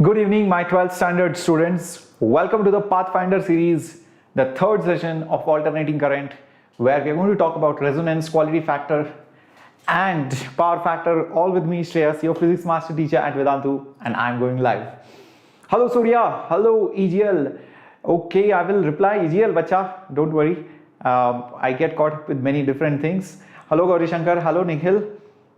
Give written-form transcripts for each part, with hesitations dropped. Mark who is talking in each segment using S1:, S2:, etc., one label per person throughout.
S1: Good evening, my 12th standard students. Welcome to the Pathfinder series, the third session of alternating current, where we are going to talk about resonance, quality factor, and power factor. All with me, Shreyas, your physics master teacher at Vedantu, and I'm going live. Hello, Surya. Hello, EGL. Okay, I will reply EGL, bacha. Don't worry. I get caught up with many different things. Hello, Gauri Shankar. Hello, Nikhil.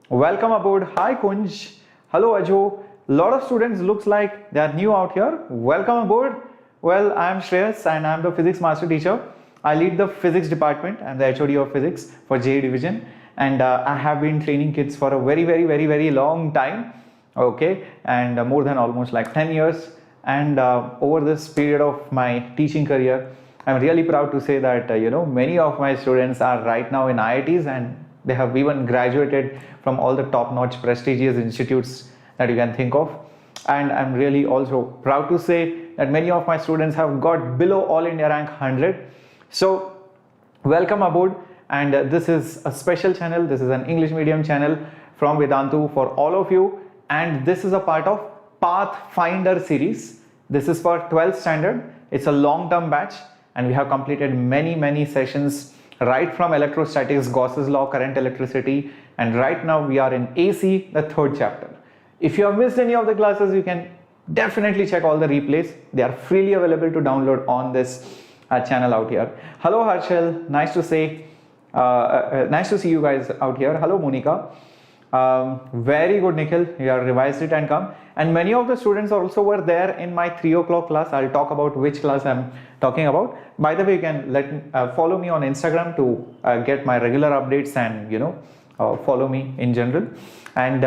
S1: Welcome aboard. Hi, Kunj. Hello, Ajo. Lot of students looks like they are new out here. Welcome aboard. Well, I am Shreyas and I am the physics master teacher. I lead the physics department. I am the HOD of physics for JEE division, and I have been training kids for a very long time. Okay, and more than almost like 10 years. And over this period of my teaching career, I'm really proud to say that many of my students are right now in IITs, and they have even graduated from all the top-notch prestigious institutes that you can think of. And I'm really also proud to say that many of my students have got below All India rank 100. So welcome aboard. And this is a special channel. This is an English medium channel from Vedantu for all of you. And this is a part of Pathfinder series. This is for 12th standard. It's a long-term batch, and we have completed many sessions right from electrostatics, Gauss's law, current, electricity, and right now we are in AC, the third chapter. If you have missed any of the classes, you can definitely check all the replays. They are freely available to download on this channel out here. Hello Harshal, nice to see you guys out here. Hello Monica. Very good, Nikhil, you have revised it and come. And many of the students also were there in my 3 o'clock class. I'll talk about which class I'm talking about. By the way, you can follow me on Instagram to get my regular updates and follow me in general. And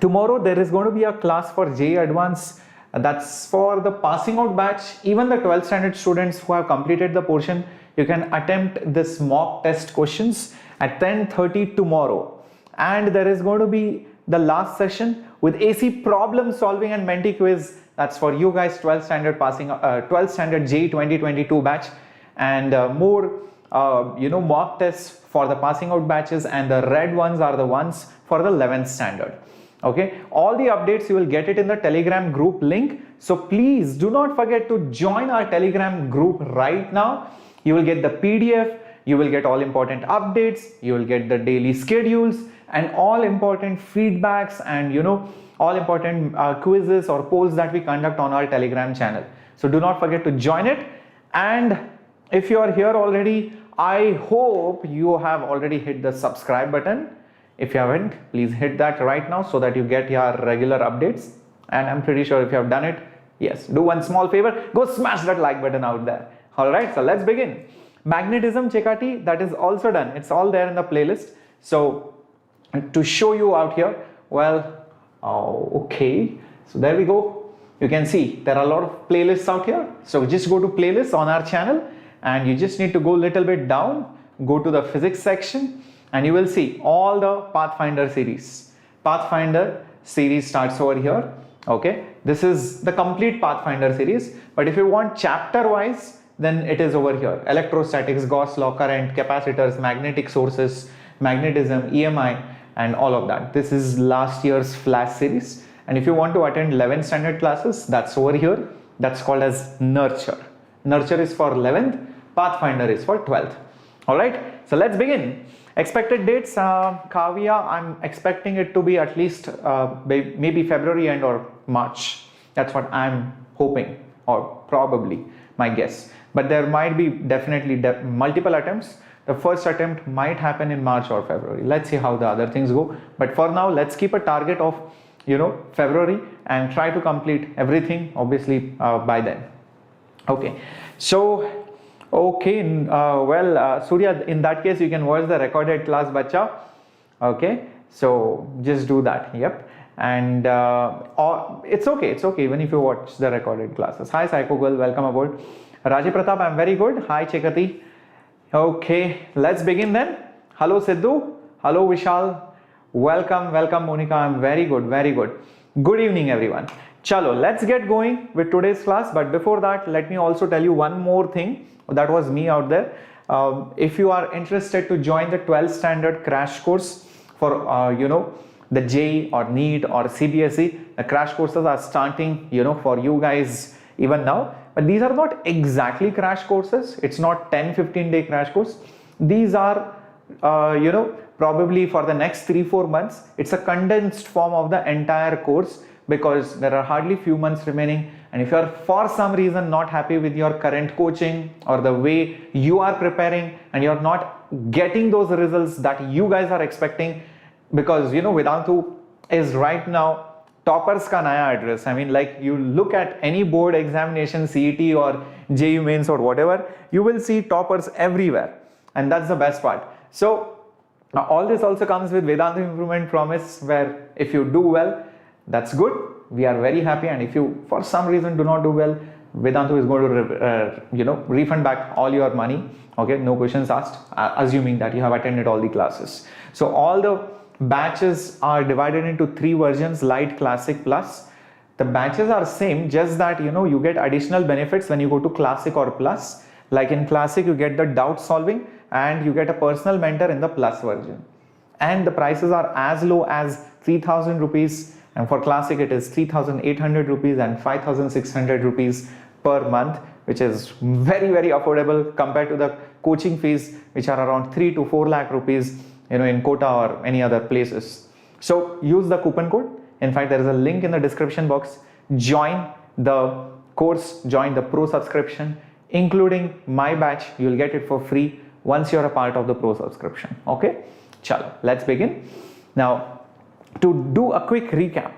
S1: tomorrow there is going to be a class for JEE Advanced. That's for the passing out batch. Even the 12th standard students who have completed the portion, you can attempt this mock test questions at 10:30 tomorrow. And there is going to be the last session with AC problem solving and Menti quiz. That's for you guys, 12th standard passing, 12th standard JEE 2022 batch, and more mock tests for the passing out batches, and the red ones are the ones for the 11th standard. Okay, all the updates you will get it in the Telegram group link. So please do not forget to join our Telegram group right now. You will get the PDF, you will get all important updates, you will get the daily schedules and all important feedbacks and all important quizzes or polls that we conduct on our Telegram channel. So do not forget to join it. And if you are here already, I hope you have already hit the subscribe button. If you haven't, please hit that right now so that you get your regular updates. And I'm pretty sure if you have done it, yes, do one small favor, go smash that like button out there. All right, so let's begin. Magnetism Chekati, that is also done. It's all there in the playlist. So to show you out here, well, okay, so there we go. You can see there are a lot of playlists out here. So just go to playlists on our channel, and you just need to go a little bit down, go to the physics section, and you will see all the Pathfinder series. Pathfinder series starts over here. Okay, this is the complete Pathfinder series, but if you want chapter wise, then it is over here. Electrostatics, Gauss law, current, capacitors, magnetic sources, magnetism, EMI, and all of that. This is last year's flash series. And if you want to attend 11th standard classes, that's over here. That's called as Nurture. Nurture is for 11th, Pathfinder is for 12th. All right, so let's begin. Expected dates, Kavya, I'm expecting it to be at least maybe February end or March. That's what I'm hoping, or probably my guess. But there might be definitely multiple attempts. The first attempt might happen in March or February. Let's see how the other things go. But for now, let's keep a target of February and try to complete everything obviously by then. Okay, so okay, Surya, in that case you can watch the recorded class, bacha. Okay, so just do that. Yep. And it's okay even if you watch the recorded classes. Hi Psycho Girl, welcome aboard. Raji Pratap, I'm very good. Hi Chekati. Okay, let's begin then. Hello Sidhu, hello Vishal, welcome Monica. I'm very good. Good evening everyone. Chalo, let's get going with today's class. But before that, let me also tell you one more thing. That was me out there. If you are interested to join the 12th standard crash course for the JEE or NEET or CBSE, the crash courses are starting, for you guys even now. But these are not exactly crash courses. It's not 10-15 day crash course. These are, probably for the next 3-4 months. It's a condensed form of the entire course because there are hardly few months remaining. And if you are for some reason not happy with your current coaching or the way you are preparing and you're not getting those results that you guys are expecting, because Vedantu is right now toppers ka naya address. I mean, like, you look at any board examination, CET or JEE mains or whatever, you will see toppers everywhere, and that's the best part. So all this also comes with Vedantu Improvement Promise, where if you do well, that's good, we are very happy, and if you for some reason do not do well, Vedantu is going to refund back all your money. Okay, no questions asked, assuming that you have attended all the classes. So all the batches are divided into 3 versions: light, classic, plus. The batches are same, just that you get additional benefits when you go to classic or plus. Like in classic, you get the doubt solving and you get a personal mentor in the plus version, and the prices are as low as 3,000 rupees, and for classic it is 3,800 rupees and 5,600 rupees per month, which is very, very affordable compared to the coaching fees, which are around 3 to 4 lakh rupees in Kota or any other places. So use the coupon code. In fact, there is a link in the description box. Join the course, join the pro subscription, including my batch. You'll get it for free once you're a part of the pro subscription. Okay, chalo, let's begin. Now, to do a quick recap,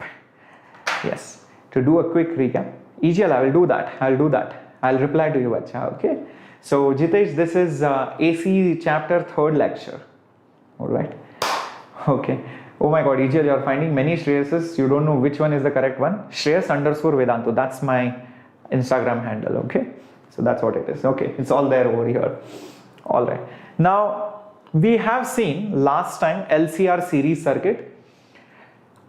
S1: EGL, I will do that. I'll reply to you, bacha. Okay, so Jitesh, this is AC chapter 3rd lecture. All right. Okay. Oh my God, EGL, you're finding many Shreyases. You don't know which one is the correct one. Shreyas_Vedantu. That's my Instagram handle. Okay. So that's what it is. Okay. It's all there over here. All right. Now, we have seen last time LCR series circuit.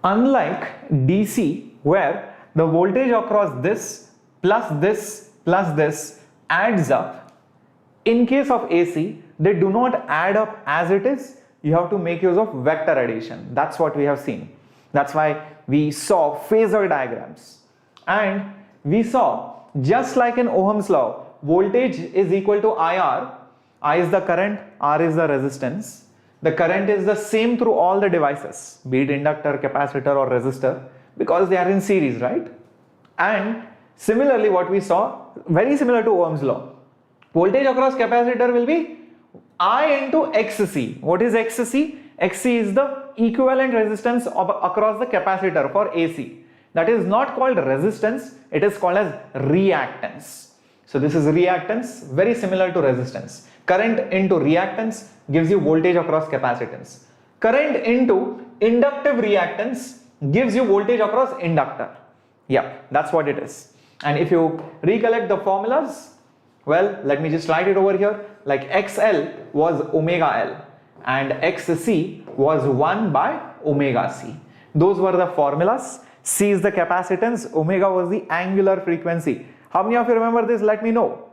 S1: Unlike DC, where the voltage across this plus this adds up, in case of AC, they do not add up as it is. You have to make use of vector addition. That's what we have seen. That's why we saw phasor diagrams. And we saw, just like in Ohm's law, voltage is equal to IR. I is the current, R is the resistance. The current is the same through all the devices, be it inductor, capacitor or resistor, because they are in series, right? And similarly, what we saw, very similar to Ohm's law, voltage across capacitor will be I into XC. What is XC? XC is the equivalent resistance across the capacitor for AC. That is not called resistance, it is called as reactance. So this is reactance, very similar to resistance. Current into reactance gives you voltage across capacitance. Current into inductive reactance gives you voltage across inductor. Yeah, that's what it is. And if you recollect the formulas, well, let me just write it over here. Like XL was omega L and XC was 1 by omega C. Those were the formulas. C is the capacitance, omega was the angular frequency. How many of you remember this? Let me know.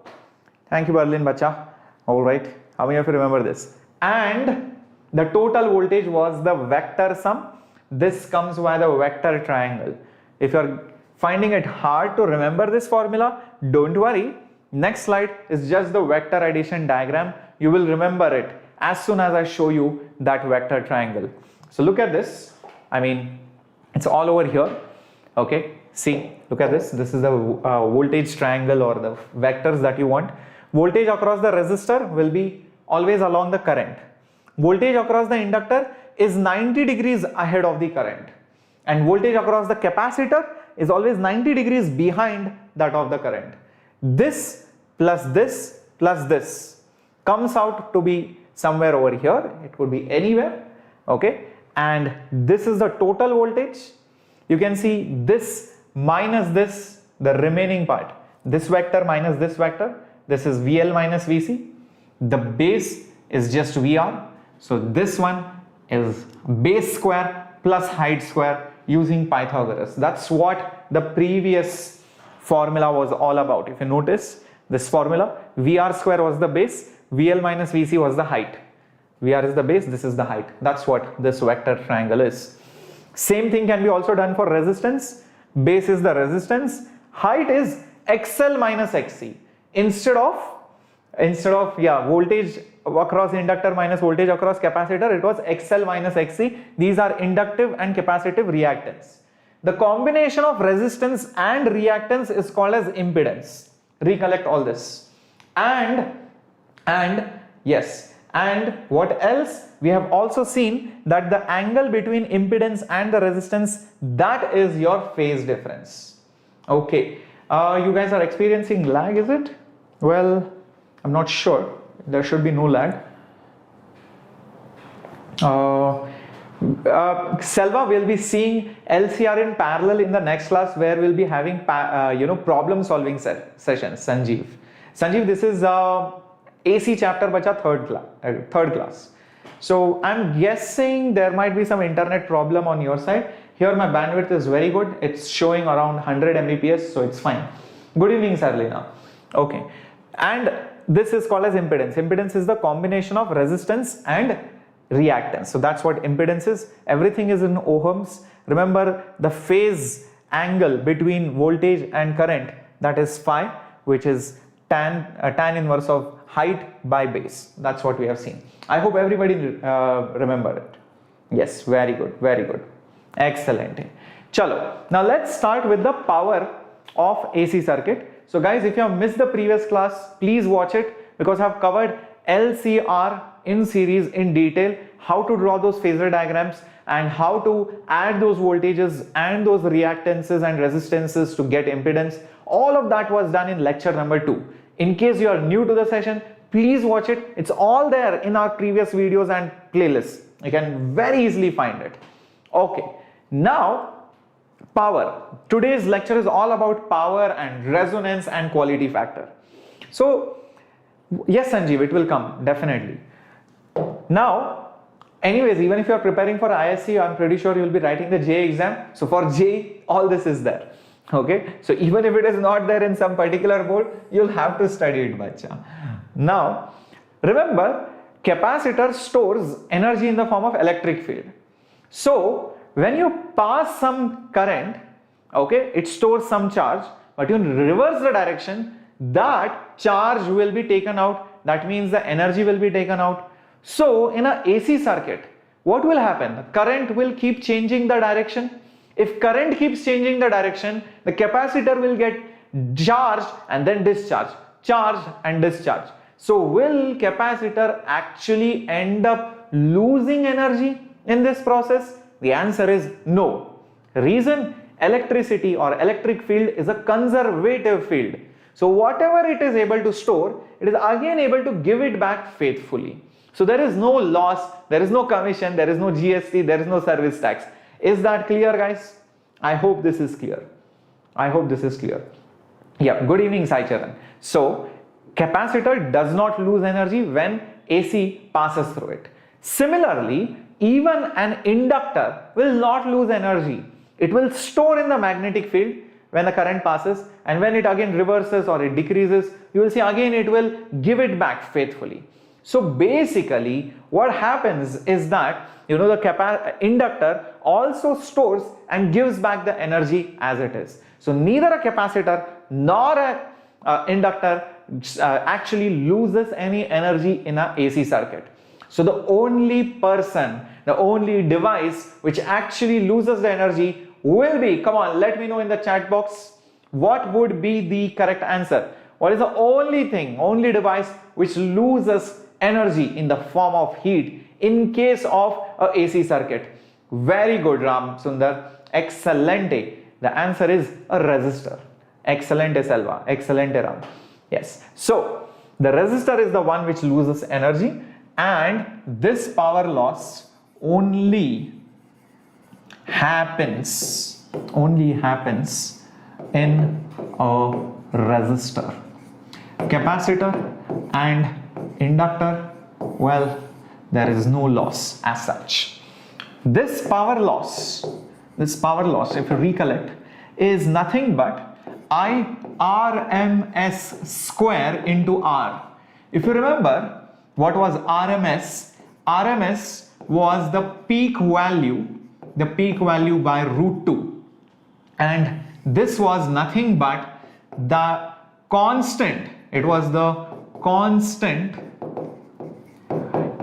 S1: Thank you, Berlin Bacha. All right. How many of you remember this? And the total voltage was the vector sum. This comes via the vector triangle. If you are finding it hard to remember this formula, don't worry. Next slide is just the vector addition diagram. You will remember it as soon as I show you that vector triangle. So look at this. I mean, it's all over here. Okay, see, look at this. This is the voltage triangle or the vectors that you want. Voltage across the resistor will be always along the current. Voltage across the inductor is 90 degrees ahead of the current. And voltage across the capacitor is always 90 degrees behind that of the current. This plus this comes out to be somewhere over here. It could be anywhere. Okay, and this is the total voltage. You can see this minus this, the remaining part. This vector minus this vector. This is VL minus VC. The base is just VR. So this one is base square plus height square using Pythagoras. That's what the previous formula was all about. If you notice this formula, VR square was the base, VL minus VC was the height. VR is the base, this is the height. That's what this vector triangle is. Same thing can be also done for resistance. Base is the resistance, height is XL minus XC. Instead of voltage across inductor minus voltage across capacitor, it was XL minus XC. These are inductive and capacitive reactance. The combination of resistance and reactance is called as impedance. Recollect all this. And what else? We have also seen that the angle between impedance and the resistance, that is your phase difference. Okay, you guys are experiencing lag, is it? Well, I'm not sure. There should be no lag. Selva will be seeing LCR in parallel in the next class, where we'll be having problem solving sessions. Sanjeev, this is AC chapter bacha third class. So I'm guessing there might be some internet problem on your side. Here my bandwidth is very good. It's showing around 100 Mbps, so it's fine. Good evening, Sarlina. Okay, and this is called as impedance. Impedance is the combination of resistance and reactance. So that's what impedance is. Everything is in ohms. Remember, the phase angle between voltage and current, that is phi, which is tan inverse of height by base. That's what we have seen. I hope everybody remember it. Yes, very good. Excellent. Chalo. Now let's start with the power of AC circuit. So guys, if you have missed the previous class, please watch it, because I have covered LCR in series in detail, how to draw those phasor diagrams and how to add those voltages and those reactances and resistances to get impedance. All of that was done in lecture number 2. In case you are new to the session, please watch it. It's all there in our previous videos and playlists. You can very easily find it. Okay, now power. Today's lecture is all about power and resonance and quality factor. So yes, Sanjeev, it will come definitely. Now, anyways, even if you are preparing for ISC, I'm pretty sure you will be writing the JEE exam. So for JEE, all this is there. Okay, so even if it is not there in some particular board, you'll have to study it, bacha. Now, remember, capacitor stores energy in the form of electric field. So when you pass some current, okay, it stores some charge, but you reverse the direction, that charge will be taken out. That means the energy will be taken out. So in a AC circuit, what will happen? The current will keep changing the direction. If current keeps changing the direction, the capacitor will get charged and then discharged, charged and discharged. So will capacitor actually end up losing energy in this process? The answer is no. Reason? Electricity or electric field is a conservative field. So whatever it is able to store, it is again able to give it back faithfully. So there is no loss, there is no commission, there is no GST, there is no service tax. Is that clear, guys? I hope this is clear. Yeah, good evening, Sai Charan. So capacitor does not lose energy when AC passes through it. Similarly, even an inductor will not lose energy. It will store in the magnetic field when the current passes, and when it again reverses or it decreases, you will see again it will give it back faithfully. So basically what happens is that the inductor also stores and gives back the energy as it is. So neither a capacitor nor a inductor actually loses any energy in a AC circuit. So the only device which actually loses the energy will be, come on, let me know in the chat box, what would be the correct answer? What is the only device which loses energy in the form of heat in case of a AC circuit? Very good, Ram Sundar. Excelente. The answer is a resistor. Excelente, Selva. Excelente, Ram. Yes. So the resistor is the one which loses energy, and this power loss only happens in a resistor. Capacitor and inductor, well, there is no loss as such. This power loss, if you recollect, is nothing but IRMS square into R. If you remember, what was RMS? RMS was the peak value the peak value by root 2, and this was nothing but the constant, it was the constant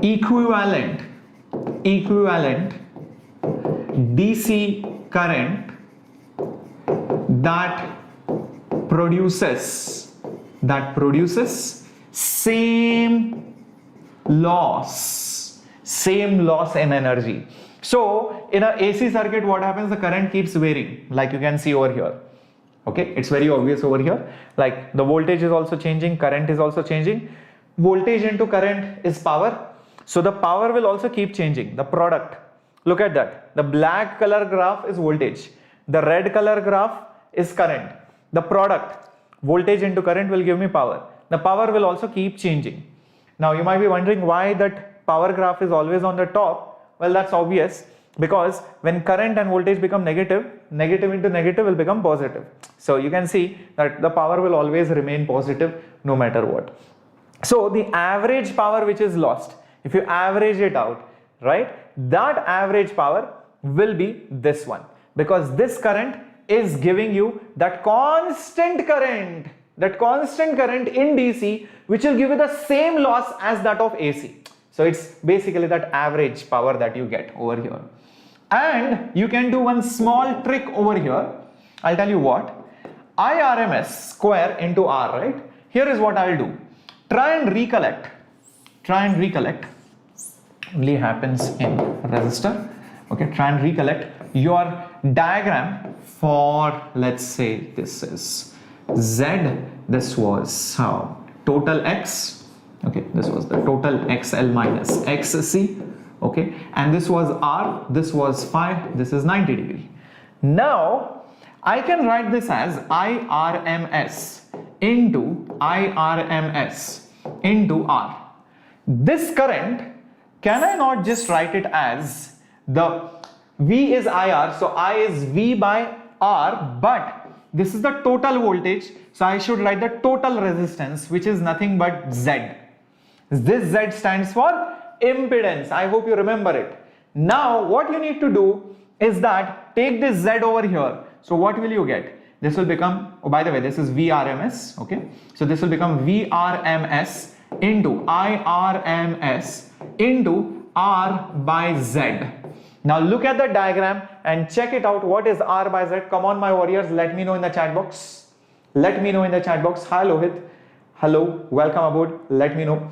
S1: equivalent DC current that produces same loss in energy. So in a AC circuit, what happens? The current keeps varying, like you can see over here. Okay, it's very obvious over here. Like the voltage is also changing, current is also changing. Voltage into current is power. So the power will also keep changing. The product, look at that. The black color graph is voltage. The red color graph is current. The product, voltage into current, will give me power. The power will also keep changing. Now you might be wondering why that power graph is always on the top. Well, that's obvious, because when current and voltage become negative, negative into negative will become positive. So you can see that the power will always remain positive no matter what. So the average power which is lost, if you average it out, right, that average power will be this one, because this current is giving you that constant current in DC, which will give you the same loss as that of AC. So it's basically that average power that you get over here. And you can do one small trick over here. I'll tell you what. IRMS square into R, right? Here is what I'll do. Try and recollect. Only happens in resistor. Okay, try and recollect your diagram for, let's say this is Z, this was total X. Okay, this was the total XL minus XC. Okay, and this was R, this was phi, this is 90 degree. Now I can write this as IRMS into R. This current, can I not just write it as the V is IR, so I is V by R, but this is the total voltage, so I should write the total resistance, which is nothing but Z. This Z stands for impedance. I hope you remember it. Now what you need to do is that take this Z over here. So what will you get? This will become, oh by the way, this is VRMS. Okay, so this will become VRMS into IRMS into R by Z. Now look at the diagram and check it out. What is R by Z? Come on, my warriors, let me know in the chat box. Let me know in the chat box. Hi Lohit. Hello, welcome aboard. Let me know.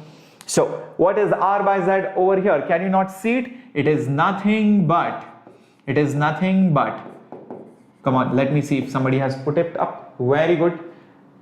S1: So what is R by Z over here? Can you not see it? It is nothing but, come on, let me see if somebody has put it up. Very good.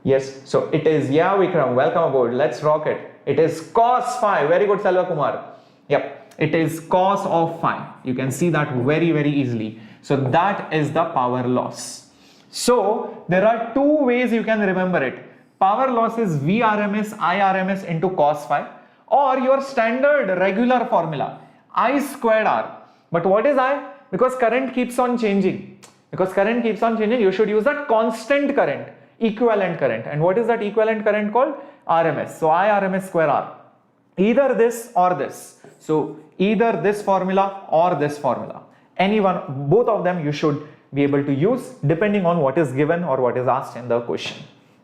S1: Yes, so it is, yeah, Vikram, welcome aboard. Let's rock it. It is cos phi. Very good, Salva Kumar. Yep, it is cos of phi. You can see that very, very easily. So that is the power loss. So there are two ways you can remember it. Power loss is VRMS, IRMS into cos phi, or your standard regular formula, I squared R. But what is I? Because current keeps on changing. You should use that constant current, equivalent current. And what is that equivalent current called? RMS. So IRMS square R. Either this or this. So either this formula or this formula. Anyone, both of them you should be able to use depending on what is given or what is asked in the question.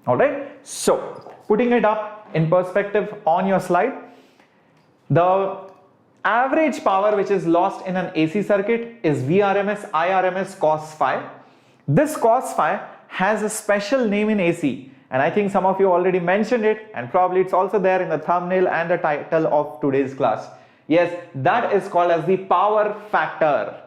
S1: Alright. So putting it up in perspective on your slide, the average power which is lost in an AC circuit is VRMS, IRMS cos phi. This cos phi has a special name in AC, and I think some of you already mentioned it, and probably it's also there in the thumbnail and the title of today's class. Yes, that is called as the power factor.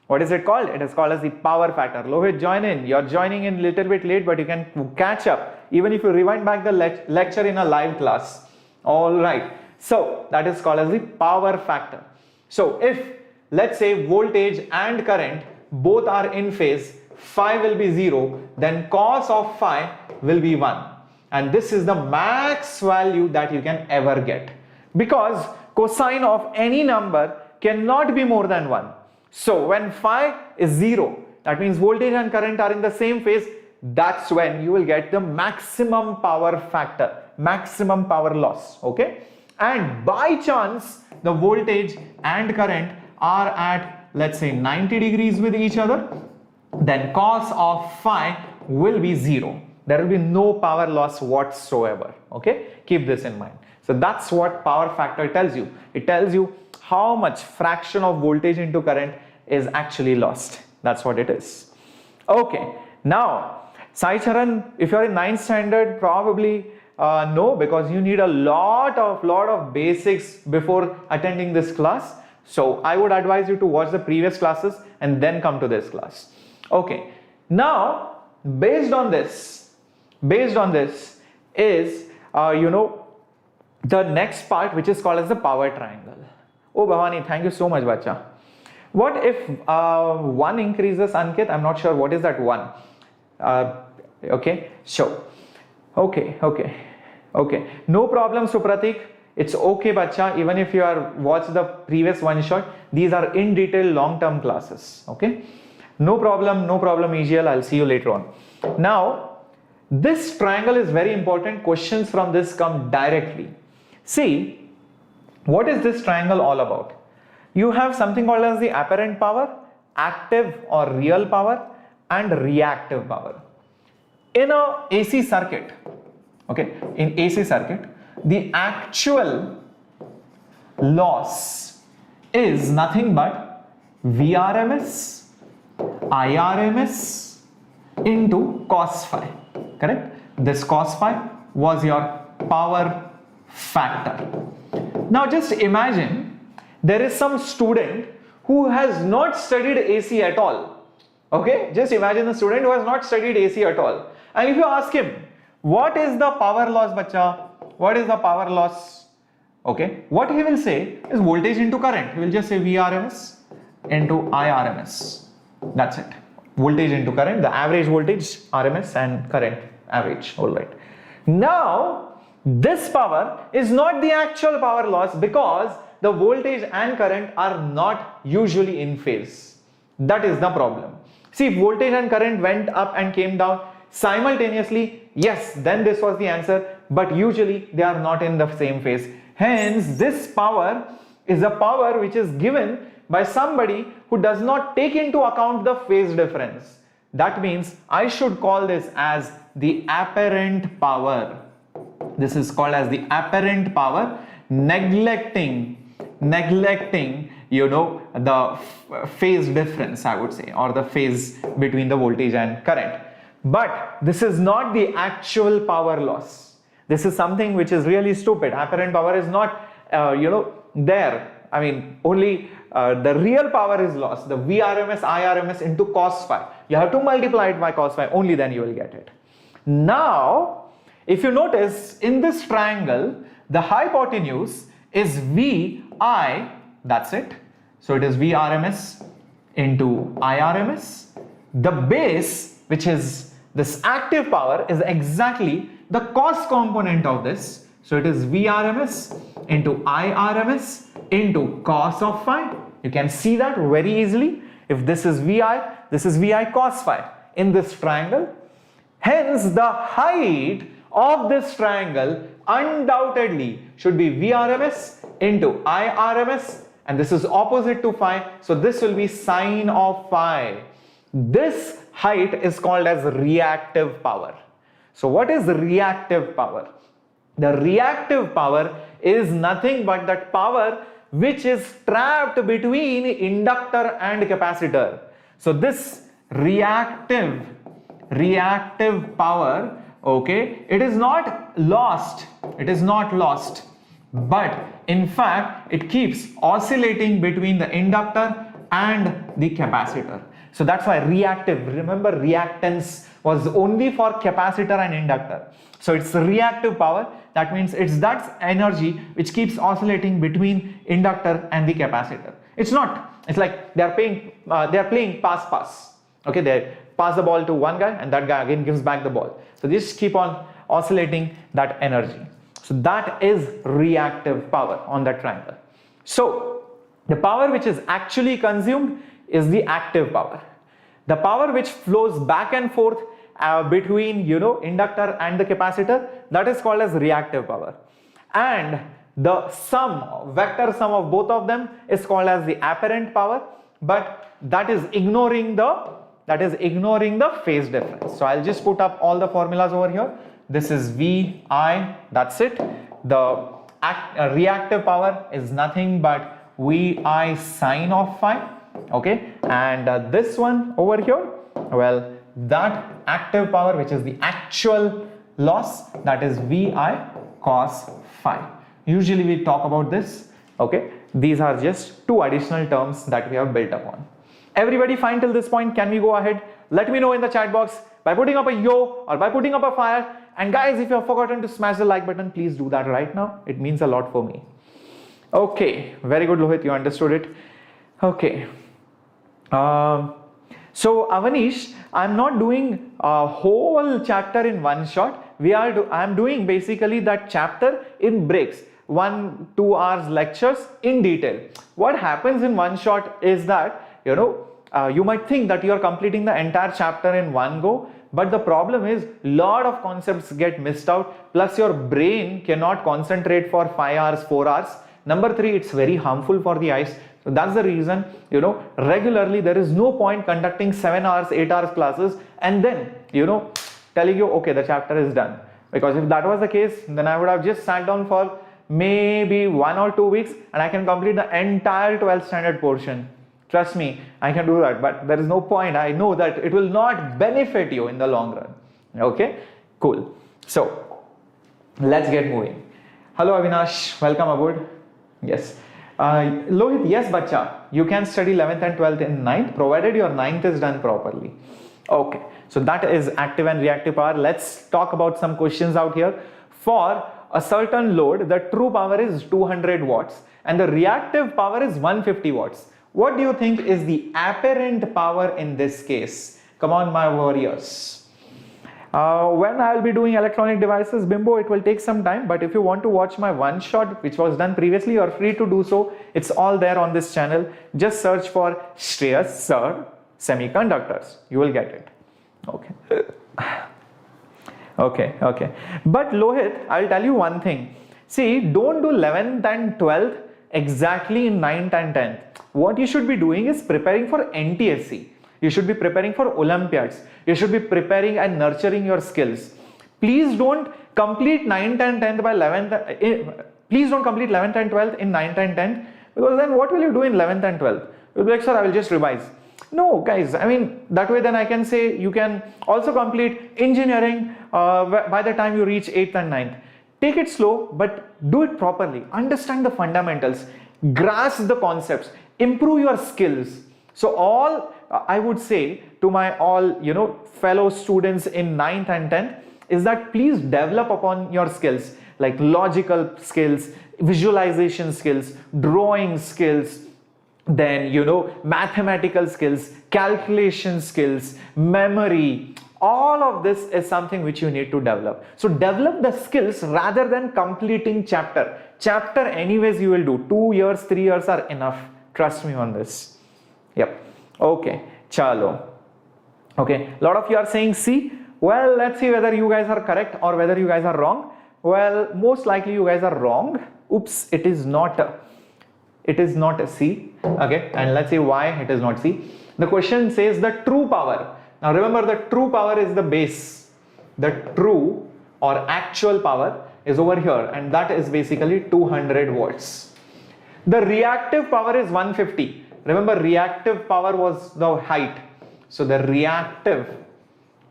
S1: What is it called? It is called as the power factor. Lohit, join in. You're joining in a little bit late, but you can catch up even if you rewind back the lecture in a live class. All right. So that is called as the power factor. So if, let's say, voltage and current both are in phase, phi will be 0, then cos of phi will be 1. And this is the max value that you can ever get, because cosine of any number cannot be more than 1. So when phi is 0, that means voltage and current are in the same phase, that's when you will get the maximum power factor, maximum power loss. Okay. And by chance, the voltage and current are at let's say 90 degrees with each other, then cos of phi will be 0. There will be no power loss whatsoever. Okay, keep this in mind. So that's what power factor tells you. It tells you how much fraction of voltage into current is actually lost. That's what it is. Okay, now Sai Charan, if you're in 9th standard, probably no, because you need a lot of basics before attending this class. So I would advise you to watch the previous classes and then come to this class. Okay, now based on this is the next part, which is called as the power triangle. Oh Bhavani, thank you so much, bacha. What if 1 increases, Ankit? I'm not sure what is that 1. Okay, so okay, no problem, Supratik. It's okay, bacha. Even if you are watched the previous one shot, these are in detail long-term classes. Okay, no problem, EGL. I'll see you later on. Now, this triangle is very important. Questions from this come directly. See, what is this triangle all about? You have something called as the apparent power, active or real power, and reactive power. In a AC circuit, okay, in AC circuit, the actual loss is nothing but Vrms, Irms into cos phi, correct? This cos phi was your power factor. Now just imagine there is some student who has not studied AC at all. Okay, just imagine a student who has not studied AC at all. And if you ask him, what is the power loss, bacha? What is the power loss? Okay, what he will say is voltage into current. He will just say Vrms into Irms. That's it. Voltage into current, the average voltage, RMS, and current average. All right. Now, this power is not the actual power loss because the voltage and current are not usually in phase. That is the problem. See, if voltage and current went up and came down simultaneously, yes, then this was the answer, but usually they are not in the same phase. Hence, this power is a power which is given by somebody who does not take into account the phase difference. That means I should call this as the apparent power. This is called as the apparent power, neglecting the phase difference, I would say, or the phase between the voltage and current. But this is not the actual power loss. This is something which is really stupid. Apparent power is not there. I mean, only the real power is lost, the Vrms, Irms into cos phi. You have to multiply it by cos phi, only then you will get it. Now, if you notice, in this triangle, the hypotenuse is Vi, that's it. So it is Vrms into Irms. The base, which is this active power, is exactly the cos component of this. So it is Vrms into Irms into cos of phi. You can see that very easily. If this is Vi, this is Vi cos phi in this triangle. Hence, the height of this triangle undoubtedly should be Vrms into Irms, and this is opposite to phi. So this will be sine of phi. This height is called as reactive power. So what is reactive power? The reactive power is nothing but that power which is trapped between inductor and capacitor. So this reactive power, okay, it is not lost, but in fact it keeps oscillating between the inductor and the capacitor. So that's why reactive, remember reactance was only for capacitor and inductor. So it's reactive power. That means it's that energy which keeps oscillating between inductor and the capacitor. It's like they are playing pass. Okay, they pass the ball to one guy and that guy again gives back the ball. So they just keep on oscillating that energy. So that is reactive power on that triangle. So the power which is actually consumed is the active power. The power which flows back and forth between inductor and the capacitor, that is called as reactive power. And the vector sum of both of them is called as the apparent power. but that is ignoring the phase difference. So I'll just put up all the formulas over here. This is VI, that's it. The reactive power is nothing but VI sine of phi, okay, and this one over here, well, that active power, which is the actual loss, that is VI cos phi. Usually we talk about this, okay. These are just two additional terms that we have built upon. Everybody fine till this point? Can we go ahead? Let me know in the chat box by putting up a yo or by putting up a fire. And guys, if you have forgotten to smash the like button, please do that right now. It means a lot for me. Okay, very good, Lohit, you understood it. Okay. So Avanish, I'm not doing a whole chapter in one shot. I'm doing basically that chapter in breaks. 1-2 hours lectures in detail. What happens in one shot is that, you might think that you are completing the entire chapter in one go, but the problem is lot of concepts get missed out, plus your brain cannot concentrate for 5 hours, 4 hours. Number 3, it's very harmful for the eyes. So that's the reason, regularly there is no point conducting 7 hours, 8 hours classes and then, telling you, okay, the chapter is done. Because if that was the case, then I would have just sat down for maybe 1 or 2 weeks and I can complete the entire 12th standard portion. Trust me, I can do that, but there is no point. I know that it will not benefit you in the long run. Okay, cool. So let's get moving. Hello Avinash, welcome aboard. Yes. Lohit, yes bacha, you can study 11th and 12th in 9th provided your 9th is done properly. Okay, so that is active and reactive power. Let's talk about some questions out here. For a certain load, the true power is 200 watts and the reactive power is 150 watts. What do you think is the apparent power in this case? Come on, my warriors. When I will be doing electronic devices, Bimbo, it will take some time, but if you want to watch my one shot which was done previously, you are free to do so. It's all there on this channel. Just search for Shreyas Sir Semiconductors. You will get it. Okay. Okay. But Lohit, I'll tell you one thing. See, don't do 11th and 12th exactly in 9th and 10th. What you should be doing is preparing for NTSC. You should be preparing for Olympiads. You should be preparing and nurturing your skills. Please don't complete 9th and 10th by 11th. Please don't complete 11th and 12th in 9th and 10th, because then what will you do in 11th and 12th? You'll be like, sir, I will just revise. No, guys, I mean, that way then I can say you can also complete engineering by the time you reach 8th and 9th. Take it slow, but do it properly. Understand the fundamentals. Grasp the concepts. Improve your skills. So all I would say to my fellow students in 9th and 10th is that please develop upon your skills like logical skills, visualization skills, drawing skills, then mathematical skills, calculation skills, memory. All of this is something which you need to develop. So develop the skills rather than completing chapter. Chapter anyways you will do. 2 years, 3 years are enough. Trust me on this. Yep. Okay. Chalo. Okay. A lot of you are saying C. Well, let's see whether you guys are correct or whether you guys are wrong. Well, most likely you guys are wrong. Oops, it is not a C. Okay. And let's see why it is not C. The question says the true power. Now remember, the true power is the base. The true or actual power is over here, and that is basically 200 watts. The reactive power is 150. Remember, reactive power was the height. So the reactive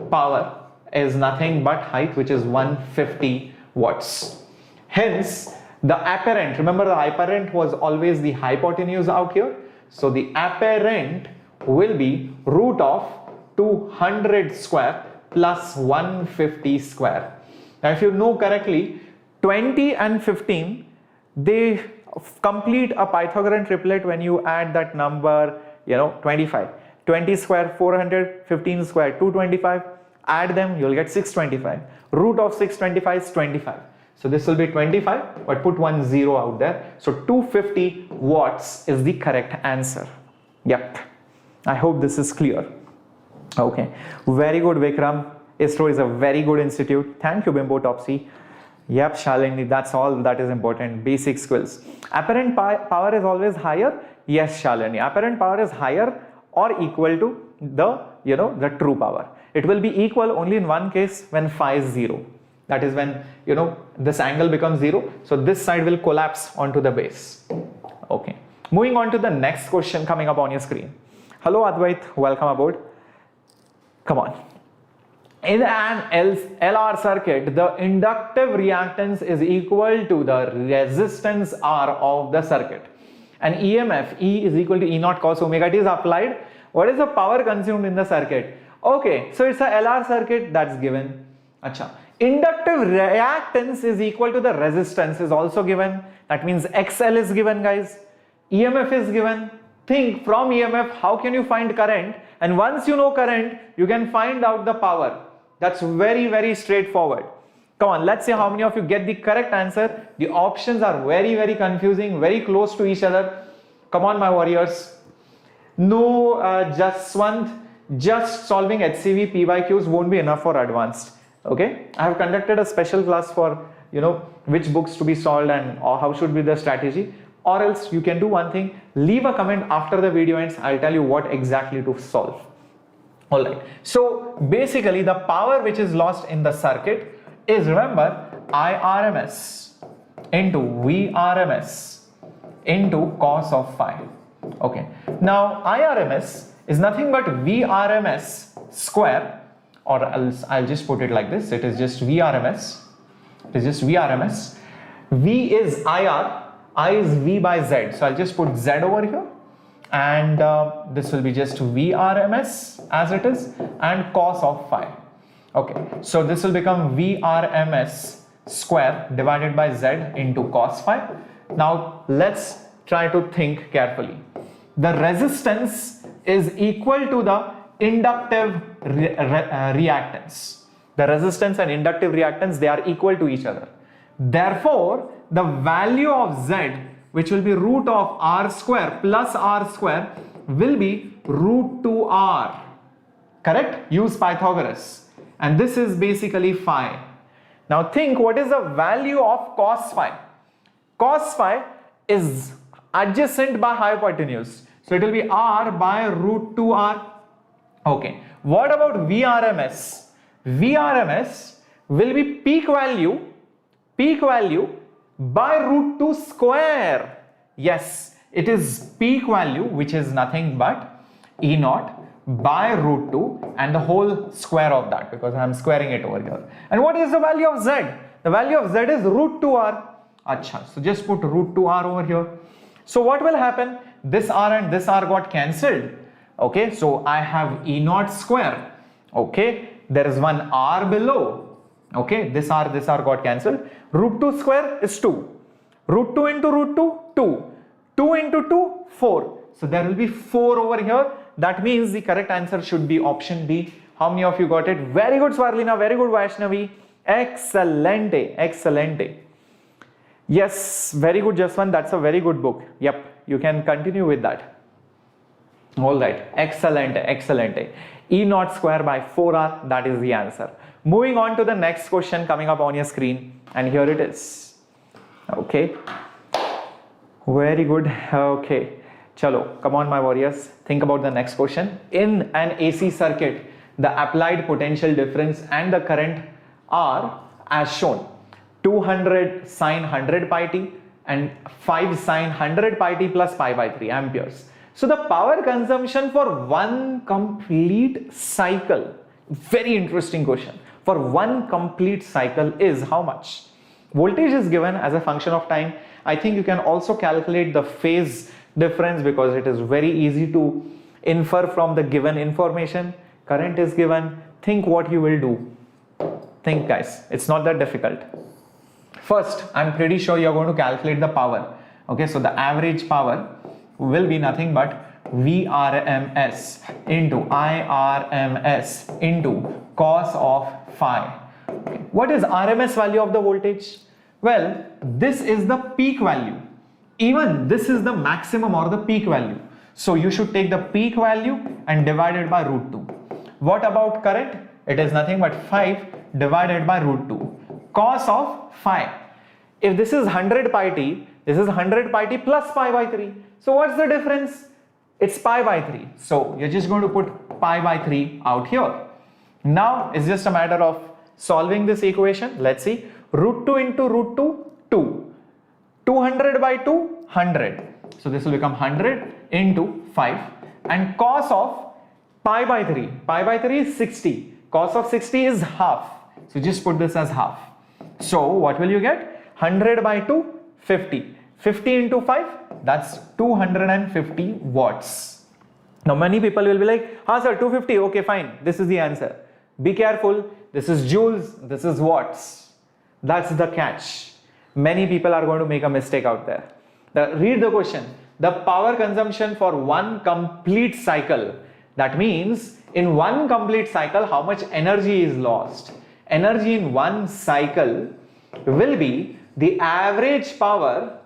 S1: power is nothing but height, which is 150 watts. Hence, the apparent, remember the apparent was always the hypotenuse out here. So the apparent will be root of 200 square plus 150 square. Now if you know correctly, 20 and 15, they complete a Pythagorean triplet when you add that number, 25. 20 square 400, 15 square 225, add them, you'll get 625. Root of 625 is 25. So this will be 25, but put 1 0 out there. So 250 watts is the correct answer. Yep. I hope this is clear. Okay. Very good, Vikram. ISRO is a very good institute. Thank you, Bimbo Topsy. Yep, Shalini, that's all that is important. Basic skills. Apparent power is always higher. Yes, Shalini, apparent power is higher or equal to the, the true power. It will be equal only in one case, when phi is 0. That is when, this angle becomes 0. So this side will collapse onto the base. Okay. Moving on to the next question coming up on your screen. Hello Advait, welcome aboard. Come on. In an LR circuit, the inductive reactance is equal to the resistance R of the circuit. And EMF, E is equal to E naught cos omega t is applied. What is the power consumed in the circuit? Okay, so it's a LR circuit, that's given. Acha. Inductive reactance is equal to the resistance is also given. That means XL is given, guys. EMF is given. Think from EMF, how can you find current? And once you know current, you can find out the power. That's very, very straightforward. Come on, let's see how many of you get the correct answer. The options are very, very confusing, very close to each other. Come on, my warriors. No, Jaswant, just solving HCV PYQs won't be enough for advanced. Okay, I have conducted a special class for, which books to be solved and how should be the strategy. Or else you can do one thing, leave a comment after the video ends. I'll tell you what exactly to solve. Alright, so basically the power which is lost in the circuit is, remember, IRMS into VRMS into cos of phi. Okay, now IRMS is nothing but VRMS square, or else I'll just put it like this, it is just VRMS. It is just VRMS. V is IR, I is V by Z. So I'll just put Z over here. And this will be just VRMS as it is, and cos of phi. Okay, so this will become VRMS square divided by Z into cos phi. Now let's try to think carefully. The resistance is equal to the inductive reactance. The resistance and inductive reactance, they are equal to each other. Therefore, the value of Z, which will be root of R square plus R square, will be root 2R. Correct? Use Pythagoras. And this is basically phi. Now think, what is the value of cos phi? Cos phi is adjacent by hypotenuse. So it will be R by root 2R. Okay. What about VRMS? VRMS will be peak value by root 2 square. Yes, it is peak value, which is nothing but E naught by root 2 and the whole square of that, because I am squaring it over here. And what is the value of Z? The value of Z is root 2R. Acha, so just put root 2R over here. So what will happen? This R and this R got cancelled. Okay, so I have E naught square. Okay, there is one R below. Okay, this R got cancelled. Root 2 square is 2. Root 2 into root 2, 2. 2 into 2, 4. So there will be 4 over here. That means the correct answer should be option B. How many of you got it? Very good, Swarlina. Very good, Vaishnavi. Excelente. Excelente. Yes, very good, Jaswant. That's a very good book. Yep, you can continue with that. Alright, excelente, excelente. E naught square by 4R, that is the answer. Moving on to the next question coming up on your screen, and here it is. Okay, very good. Okay, chalo, come on my warriors, think about the next question. In an AC circuit, the applied potential difference and the current are as shown: 200 sine 100 pi t and 5 sine 100 pi t plus pi by 3 amperes. So the power consumption for one complete cycle, very interesting question, for one complete cycle is how much? Voltage is given as a function of time. I think you can also calculate the phase difference because it is very easy to infer from the given information. Current is given. Think what you will do. Think, guys, it's not that difficult. First, I'm pretty sure you're going to calculate the power. Okay, so the average power will be nothing but VRMS into IRMS into cos of phi. Okay. What is RMS value of the voltage? Well, this is the peak value. Even this is the maximum or the peak value. So you should take the peak value and divide it by root 2. What about current? It is nothing but 5 divided by root 2. Cos of phi. If this is 100 pi t, This is 100 pi t plus pi by 3. So what's the difference? It's pi by 3. So you're just going to put pi by 3 out here. Now it's just a matter of solving this equation. Let's see. Root 2 into root 2, 2. 200 by 2, 100. So this will become 100 into 5. And cos of pi by 3. Pi by 3 is 60. Cos of 60 is half. So just put this as half. So what will you get? 100 by 2, 50. 50 into 5, that's 250 watts. Now many people will be like, sir, 250, okay fine, this is the answer. Be careful, this is joules, this is watts. That's the catch. Many people are going to make a mistake out there. Read the question. The power consumption for one complete cycle. That means in one complete cycle, how much energy is lost? Energy in one cycle will be the average power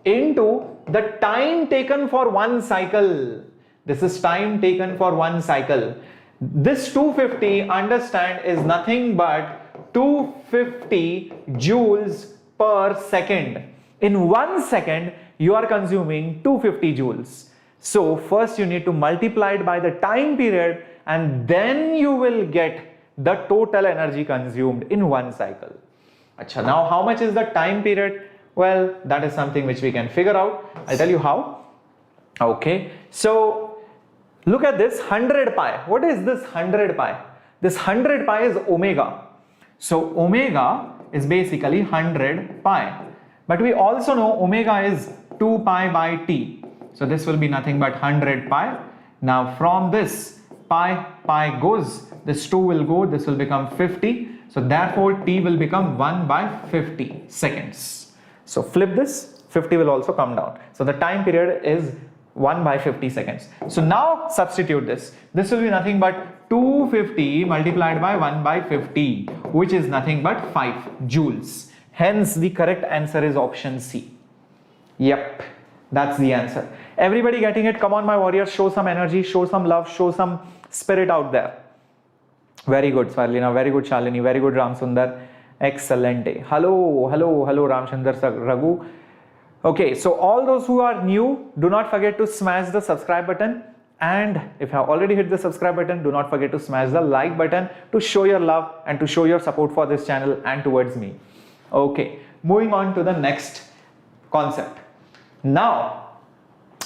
S1: into the time taken for one cycle. This is time taken for one cycle. This 250, understand, is nothing but 250 joules per second. In 1 second, you are consuming 250 joules. So first you need to multiply it by the time period and then you will get the total energy consumed in one cycle. Achha, now how much is the time period? Well, that is something which we can figure out. I'll tell you how. Okay, so look at this 100 pi. What is this 100 pi? This 100 pi is omega. So omega is basically 100 pi. But we also know omega is 2 pi by t. So this will be nothing but 100 pi. Now from this pi goes, this 2 will go, this will become 50. So therefore t will become 1 by 50 seconds. So flip this, 50 will also come down. So the time period is 1 by 50 seconds. So now substitute this. This will be nothing but 250 multiplied by 1 by 50, which is nothing but 5 joules. Hence the correct answer is option C. Yep, that's the answer. Everybody getting it? Come on my warriors, show some energy, show some love, show some spirit out there. Very good Swarlina, very good Shalini, very good Ram Sundar. Excellent. Hello Ramchandar Raghu. Okay, so all those who are new, do not forget to smash the subscribe button, and if you have already hit the subscribe button, do not forget to smash the like button to show your love and to show your support for this channel and towards me. Okay, moving on to the next concept. Now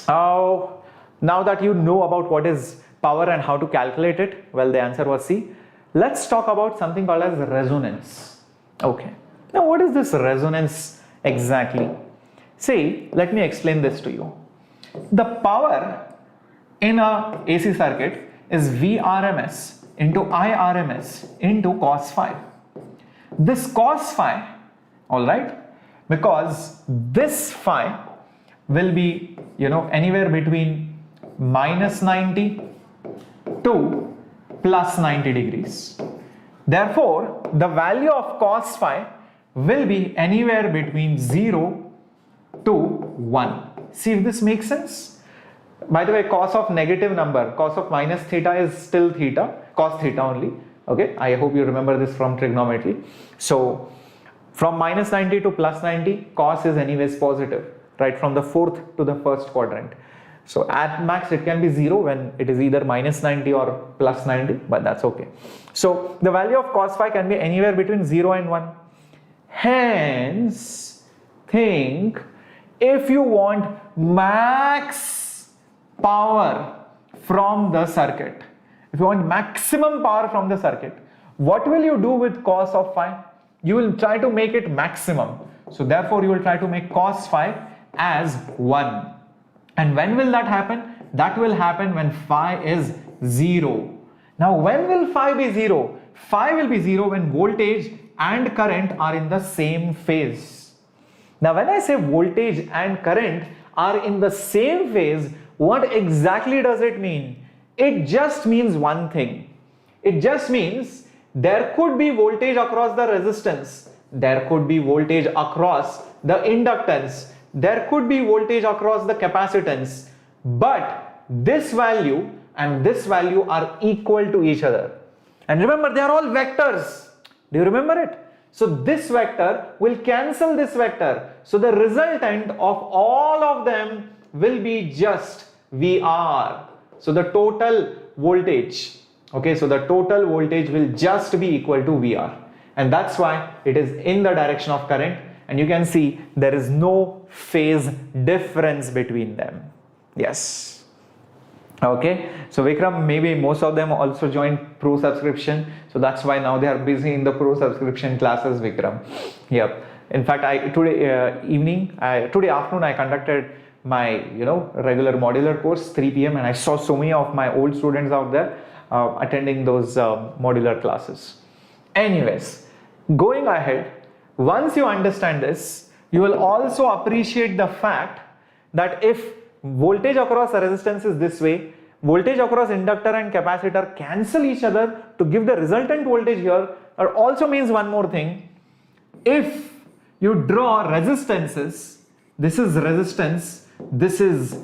S1: that you know about what is power and how to calculate it, well, the answer was C. Let's talk about something called as resonance. Okay, now what is this resonance exactly? See, let me explain this to you. The power in a AC circuit is Vrms into Irms into cos phi. This cos phi, all right, because this phi will be, anywhere between -90 to +90 degrees. Therefore, the value of cos phi will be anywhere between 0 to 1. See if this makes sense? By the way, cos of negative number, cos of minus theta is still theta, cos theta only. Okay, I hope you remember this from trigonometry. So from -90 to +90, cos is anyways positive, right, from the fourth to the first quadrant. So at max it can be 0 when it is either -90 or +90, but that's okay. So the value of cos phi can be anywhere between 0 and 1. Hence, think, if you want max power from the circuit, if you want maximum power from the circuit, what will you do with cos of phi? You will try to make it maximum. So therefore, you will try to make cos phi as 1. And when will that happen? That will happen when phi is 0. Now, when will phi be 0? Phi will be 0 when voltage and current are in the same phase. Now, when I say voltage and current are in the same phase, what exactly does it mean? It just means one thing. It just means there could be voltage across the resistance, there could be voltage across the inductance, there could be voltage across the capacitance, but this value and this value are equal to each other. And remember, they are all vectors. Do you remember it? So this vector will cancel this vector. So the resultant of all of them will be just VR. So the total voltage, okay, so the total voltage will just be equal to VR. And that's why it is in the direction of current. And you can see there is no phase difference between them. Yes. Okay. So Vikram, maybe most of them also joined pro subscription. So that's why now they are busy in the pro subscription classes, Vikram. Yep. In fact, today afternoon I conducted my regular modular course 3 p.m. and I saw so many of my old students out there attending those modular classes. Anyways, going ahead, once you understand this, you will also appreciate the fact that if voltage across a resistance is this way, voltage across inductor and capacitor cancel each other to give the resultant voltage here. It also means one more thing. If you draw resistances, this is resistance, this is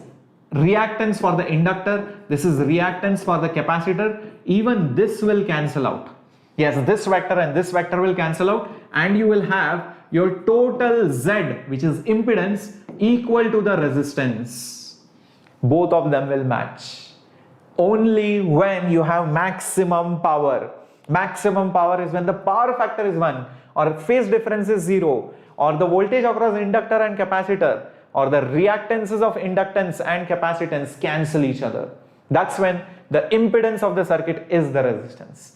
S1: reactance for the inductor, this is reactance for the capacitor, even this will cancel out. Yes, this vector and this vector will cancel out, and you will have your total Z, which is impedance, equal to the resistance. Both of them will match. Only when you have maximum power. Maximum power is when the power factor is 1, or phase difference is 0, or the voltage across inductor and capacitor, or the reactances of inductance and capacitance cancel each other. That's when the impedance of the circuit is the resistance.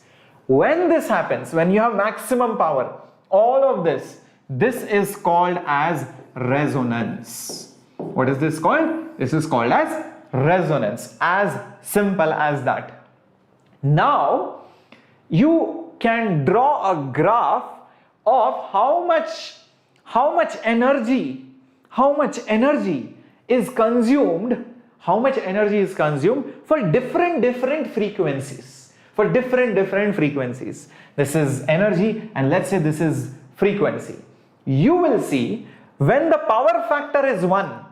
S1: When this happens, when you have maximum power, all of this is called as resonance. What is this called? This is called as resonance. As simple as that. Now, you can draw a graph of how much energy is consumed for different frequencies. For different frequencies. This is energy, and let's say this is frequency. You will see when the power factor is 1,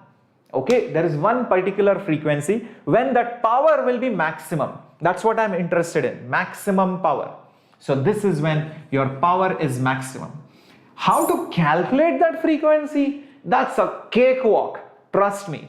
S1: okay, there is one particular frequency when that power will be maximum. That's what I'm interested in, maximum power. So this is when your power is maximum. How to calculate that frequency? That's a cakewalk, trust me,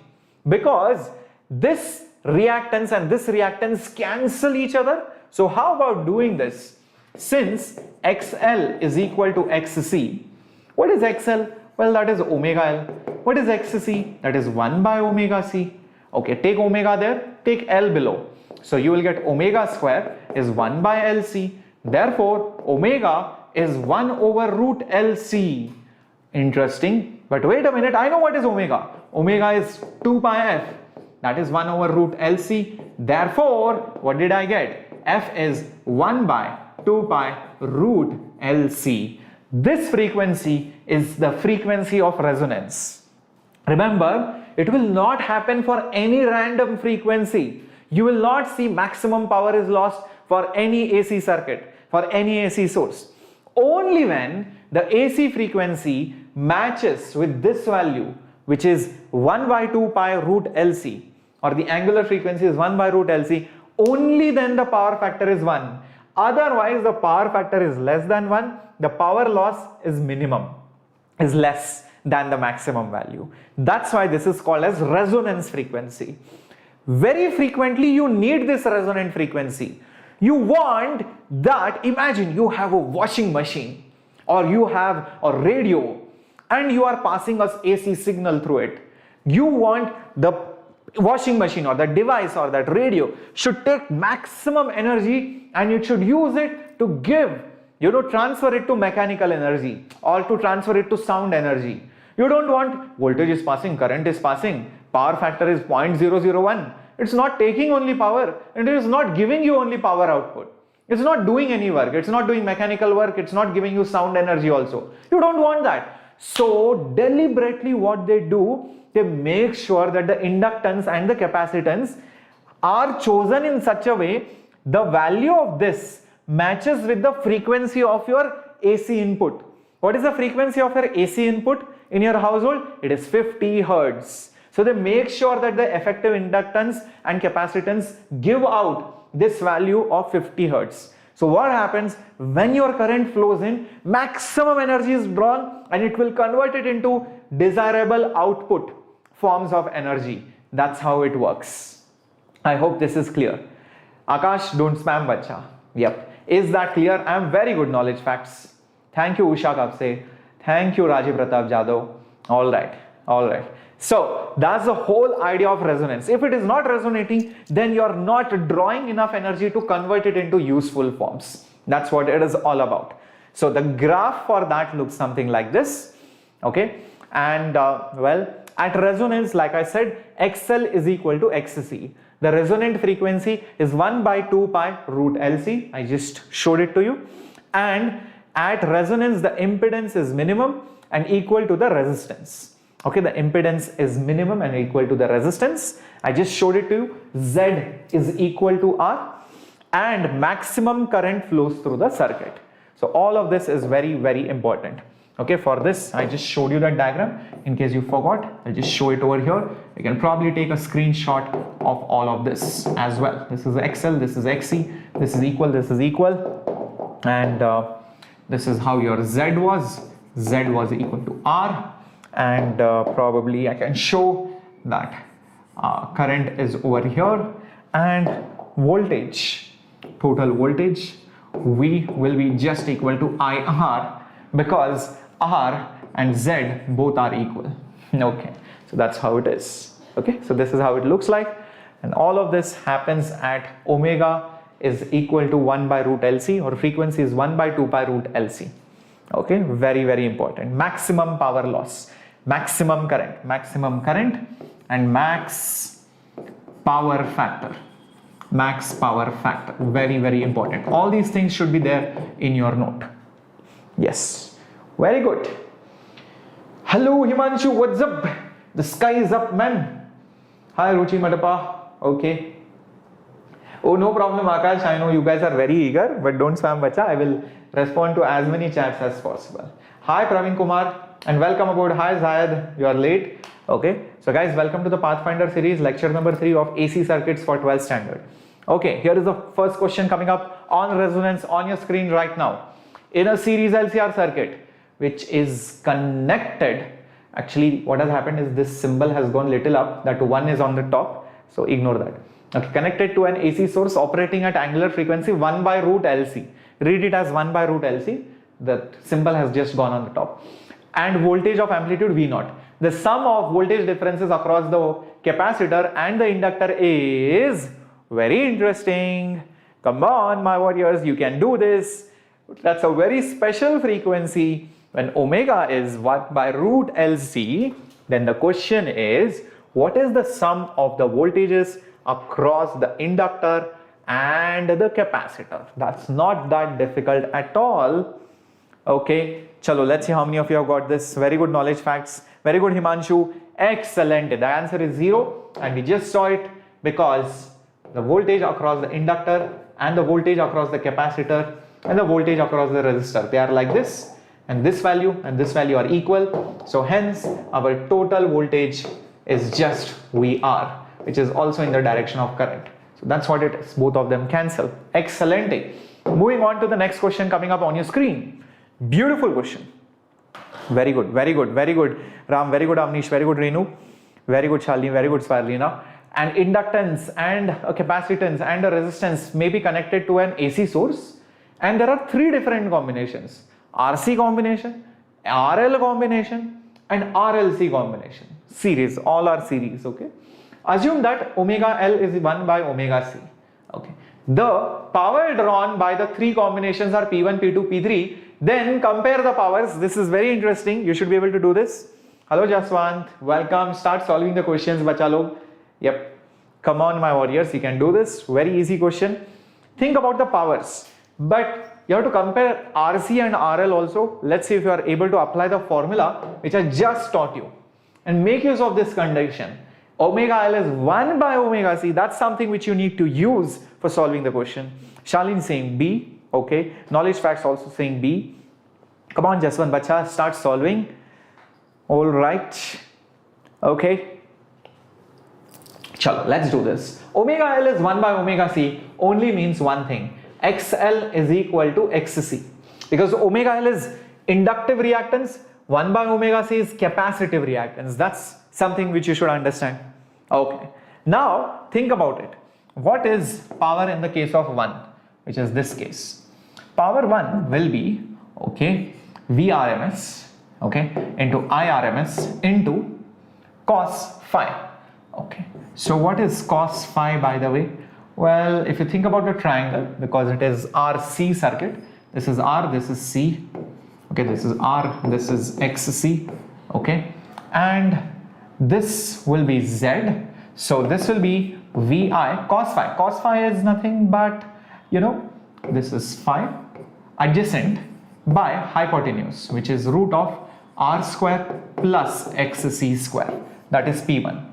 S1: because this reactance and this reactance cancel each other. So how about doing this? Since XL is equal to XC, what is XL? Well, that is omega L. What is XC? That is 1 by omega C. Okay, take omega there, take L below. So you will get omega square is 1 by LC. Therefore, omega is 1 over root LC. Interesting. But wait a minute, I know what is omega. Omega is 2 pi F. That is 1 over root LC. Therefore, what did I get? F is 1 by 2 pi root LC. This frequency is the frequency of resonance. Remember, it will not happen for any random frequency. You will not see maximum power is lost for any AC circuit, for any AC source. Only when the AC frequency matches with this value, which is 1 by 2 pi root LC, or the angular frequency is 1 by root LC, only then the power factor is 1. Otherwise, the power factor is less than 1. The power loss is minimum, is less than the maximum value. That's why this is called as resonance frequency. Very frequently, you need this resonant frequency. You want that, imagine you have a washing machine, or you have a radio, and you are passing an AC signal through it. You want the washing machine or the device or that radio should take maximum energy, and you should use it to give, transfer it to mechanical energy or to transfer it to sound energy. You don't want voltage is passing, current is passing, power factor is 0.001. It's not taking only power, and it is not giving you only power output. It's not doing any work. It's not doing mechanical work. It's not giving you sound energy also. You don't want that. So deliberately what they do, they make sure that the inductance and the capacitance are chosen in such a way the value of this matches with the frequency of your AC input. What is the frequency of your AC input in your household? It is 50 Hertz. So they make sure that the effective inductance and capacitance give out this value of 50 Hertz. So what happens when your current flows in, maximum energy is drawn and it will convert it into desirable output forms of energy. That's how it works. I hope this is clear. Akash, don't spam bacha. Yep. Is that clear? I am very good knowledge facts. Thank you Usha Kapse. Thank you Rajiv Pratap Jadhav. All right. All right. So that's the whole idea of resonance. If it is not resonating, then you're not drawing enough energy to convert it into useful forms. That's what it is all about. So the graph for that looks something like this. Okay. And well, at resonance, like I said, XL is equal to XC. The resonant frequency is 1 by 2 pi root LC. I just showed it to you. And at resonance, the impedance is minimum and equal to the resistance. Okay, the impedance is minimum and equal to the resistance. I just showed it to you. Z is equal to R and maximum current flows through the circuit. So all of this is very, very important. Okay, for this, I just showed you that diagram. In case you forgot, I'll just show it over here. You can probably take a screenshot of all of this as well. This is XL, this is XC, this is equal, and this is how your Z was. Z was equal to R, and probably I can show that current is over here, and voltage, total voltage, V will be just equal to IR because R and Z both are equal. Okay, so that's how it is. Okay, so this is how it looks like, and all of this happens at omega is equal to 1 by root LC, or frequency is 1 by 2 pi root LC. Okay, very, very important. Maximum power loss, maximum current, and max power factor. Max power factor, very, very important. All these things should be there in your note. Yes, very good. Hello Himanshu, what's up? The sky is up, man. Hi Ruchi Madapa. Okay. Oh, no problem Akash, I know you guys are very eager, but don't spam bacha. I will respond to as many chats as possible. Hi Praveen Kumar and welcome aboard. Hi Zayed, you are late. Okay, so guys, welcome to the Pathfinder series, lecture number 3 of AC circuits for 12th standard. Okay, here is the first question coming up on resonance on your screen right now. In a series LCR circuit which is connected, actually what has happened is this symbol has gone little up, that 1 is on the top, so ignore that. Okay, connected to an AC source operating at angular frequency 1 by root LC. Read it as 1 by root LC. The symbol has just gone on the top. And voltage of amplitude V0. The sum of voltage differences across the capacitor and the inductor is very interesting. Come on, my warriors, you can do this. That's a very special frequency. When omega is 1 by root LC, then the question is, what is the sum of the voltages across the inductor and the capacitor? That's not that difficult at all. Okay, chalo, let's see how many of you have got this. Very good knowledge facts. Very good Himanshu. Excellent. The answer is 0, and we just saw it because the voltage across the inductor and the voltage across the capacitor and the voltage across the resistor, they are like this, and this value are equal. So hence our total voltage is just VR, which is also in the direction of current. So that's what it is. Both of them cancel. Excellent. Moving on to the next question coming up on your screen. Beautiful question. Very good, very good, very good. Ram, very good Amnish, very good Renu, very good Shalini, very good Swarlina. An inductance and a capacitance and a resistance may be connected to an AC source, and there are 3 different combinations: RC combination, RL combination, and RLC combination. Series, all are series. Okay. Assume that omega L is 1 by omega C. Okay. The power drawn by the 3 combinations are P1, P2, P3. Then compare the powers. This is very interesting. You should be able to do this. Hello Jaswant, welcome. Start solving the questions, bacha log. Yep. Come on, my warriors, you can do this. Very easy question. Think about the powers, but you have to compare RC and RL also. Let's see if you are able to apply the formula which I just taught you and make use of this condition. Omega L is 1 by omega C. That's something which you need to use for solving the question. Shalin saying B. Okay. Knowledge facts also saying B. Come on, Jaswant bacha, start solving. All right. Okay. Chalo, let's do this. Omega L is 1 by omega C only means one thing. XL is equal to XC, because omega L is inductive reactance, 1 by omega C is capacitive reactance. That's something which you should understand. Okay, now think about it. What is power in the case of 1, which is this case? Power 1 will be, okay, Vrms, okay, into Irms into cos phi. Okay, so what is cos phi, by the way? Well, if you think about the triangle, because it is RC circuit, this is R, this is C, okay, this is R, this is XC, okay, and this will be Z, so this will be Vi cos phi. Cos phi is nothing but, you know, this is phi adjacent by hypotenuse, which is root of R square plus XC square, that is P1.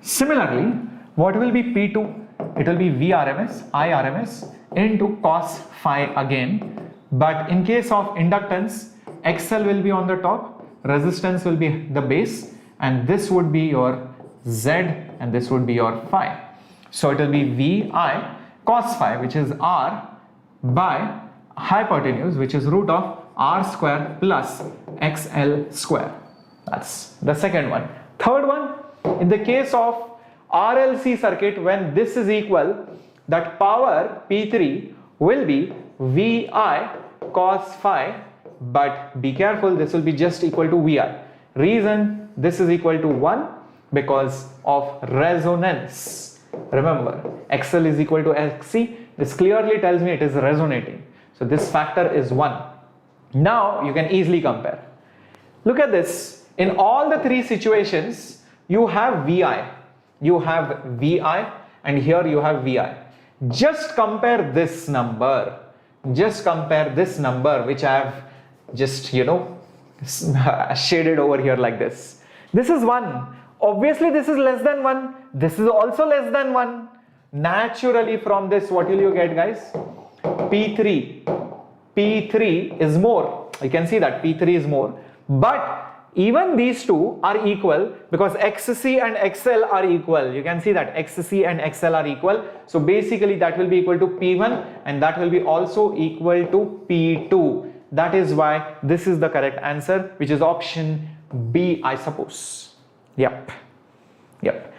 S1: Similarly, what will be P2? It will be Vrms, Irms into cos phi again, but in case of inductance, XL will be on the top, resistance will be the base, and this would be your Z and this would be your phi. So it will be Vi cos phi, which is R by hypotenuse, which is root of R square plus XL square. That's the second one. Third one, in the case of RLC circuit, when this is equal, that power P3 will be Vi cos phi, but be careful, this will be just equal to Vi. Reason this is equal to 1, because of resonance. Remember, XL is equal to XC. This clearly tells me it is resonating. So this factor is 1. Now you can easily compare. Look at this. In all the three situations, you have Vi. You have Vi, and here you have Vi. Just compare this number. Just compare this number, which I have just, you know, shaded over here like this. This is 1. Obviously, this is less than 1. This is also less than 1. Naturally, from this, what will you get, guys? P3 is more. You can see that P3 is more. But even these two are equal, because XC and XL are equal. You can see that XC and XL are equal. So basically that will be equal to P1, and that will be also equal to P2. That is why this is the correct answer, which is option B, I suppose. Yep.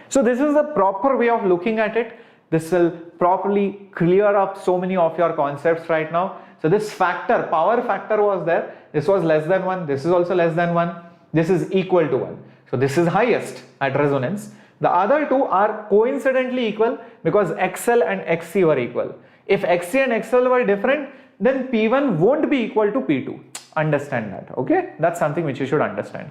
S1: So this is the proper way of looking at it. This will properly clear up so many of your concepts right now. So this factor, power factor was there. This was less than 1. This is also less than 1. This is equal to 1. So this is highest at resonance. The other two are coincidentally equal, because XL and XC were equal. If XC and XL were different, then P1 won't be equal to P2. Understand that, okay? That's something which you should understand.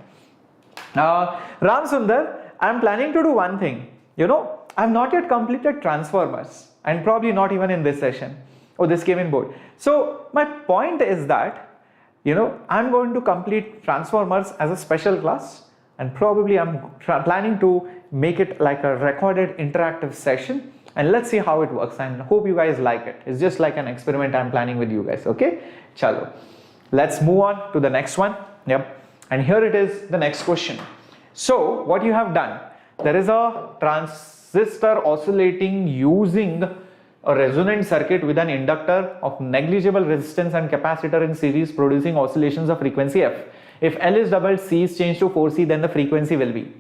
S1: Ram Sundar, I am planning to do one thing. You know, I have not yet completed transformers, and probably not even in this session. Oh, this came in board. So my point is that, you know, I'm going to complete transformers as a special class, and probably I'm planning to make it like a recorded interactive session, and let's see how it works, and hope you guys like it. It's just like an experiment I'm planning with you guys, okay? Chalo. Let's move on to the next one. Yep. And here it is, the next question. So what you have done, there is a transistor oscillating using a resonant circuit with an inductor of negligible resistance and capacitor in series producing oscillations of frequency f. If L is doubled, C is changed to 4C, then the frequency will be.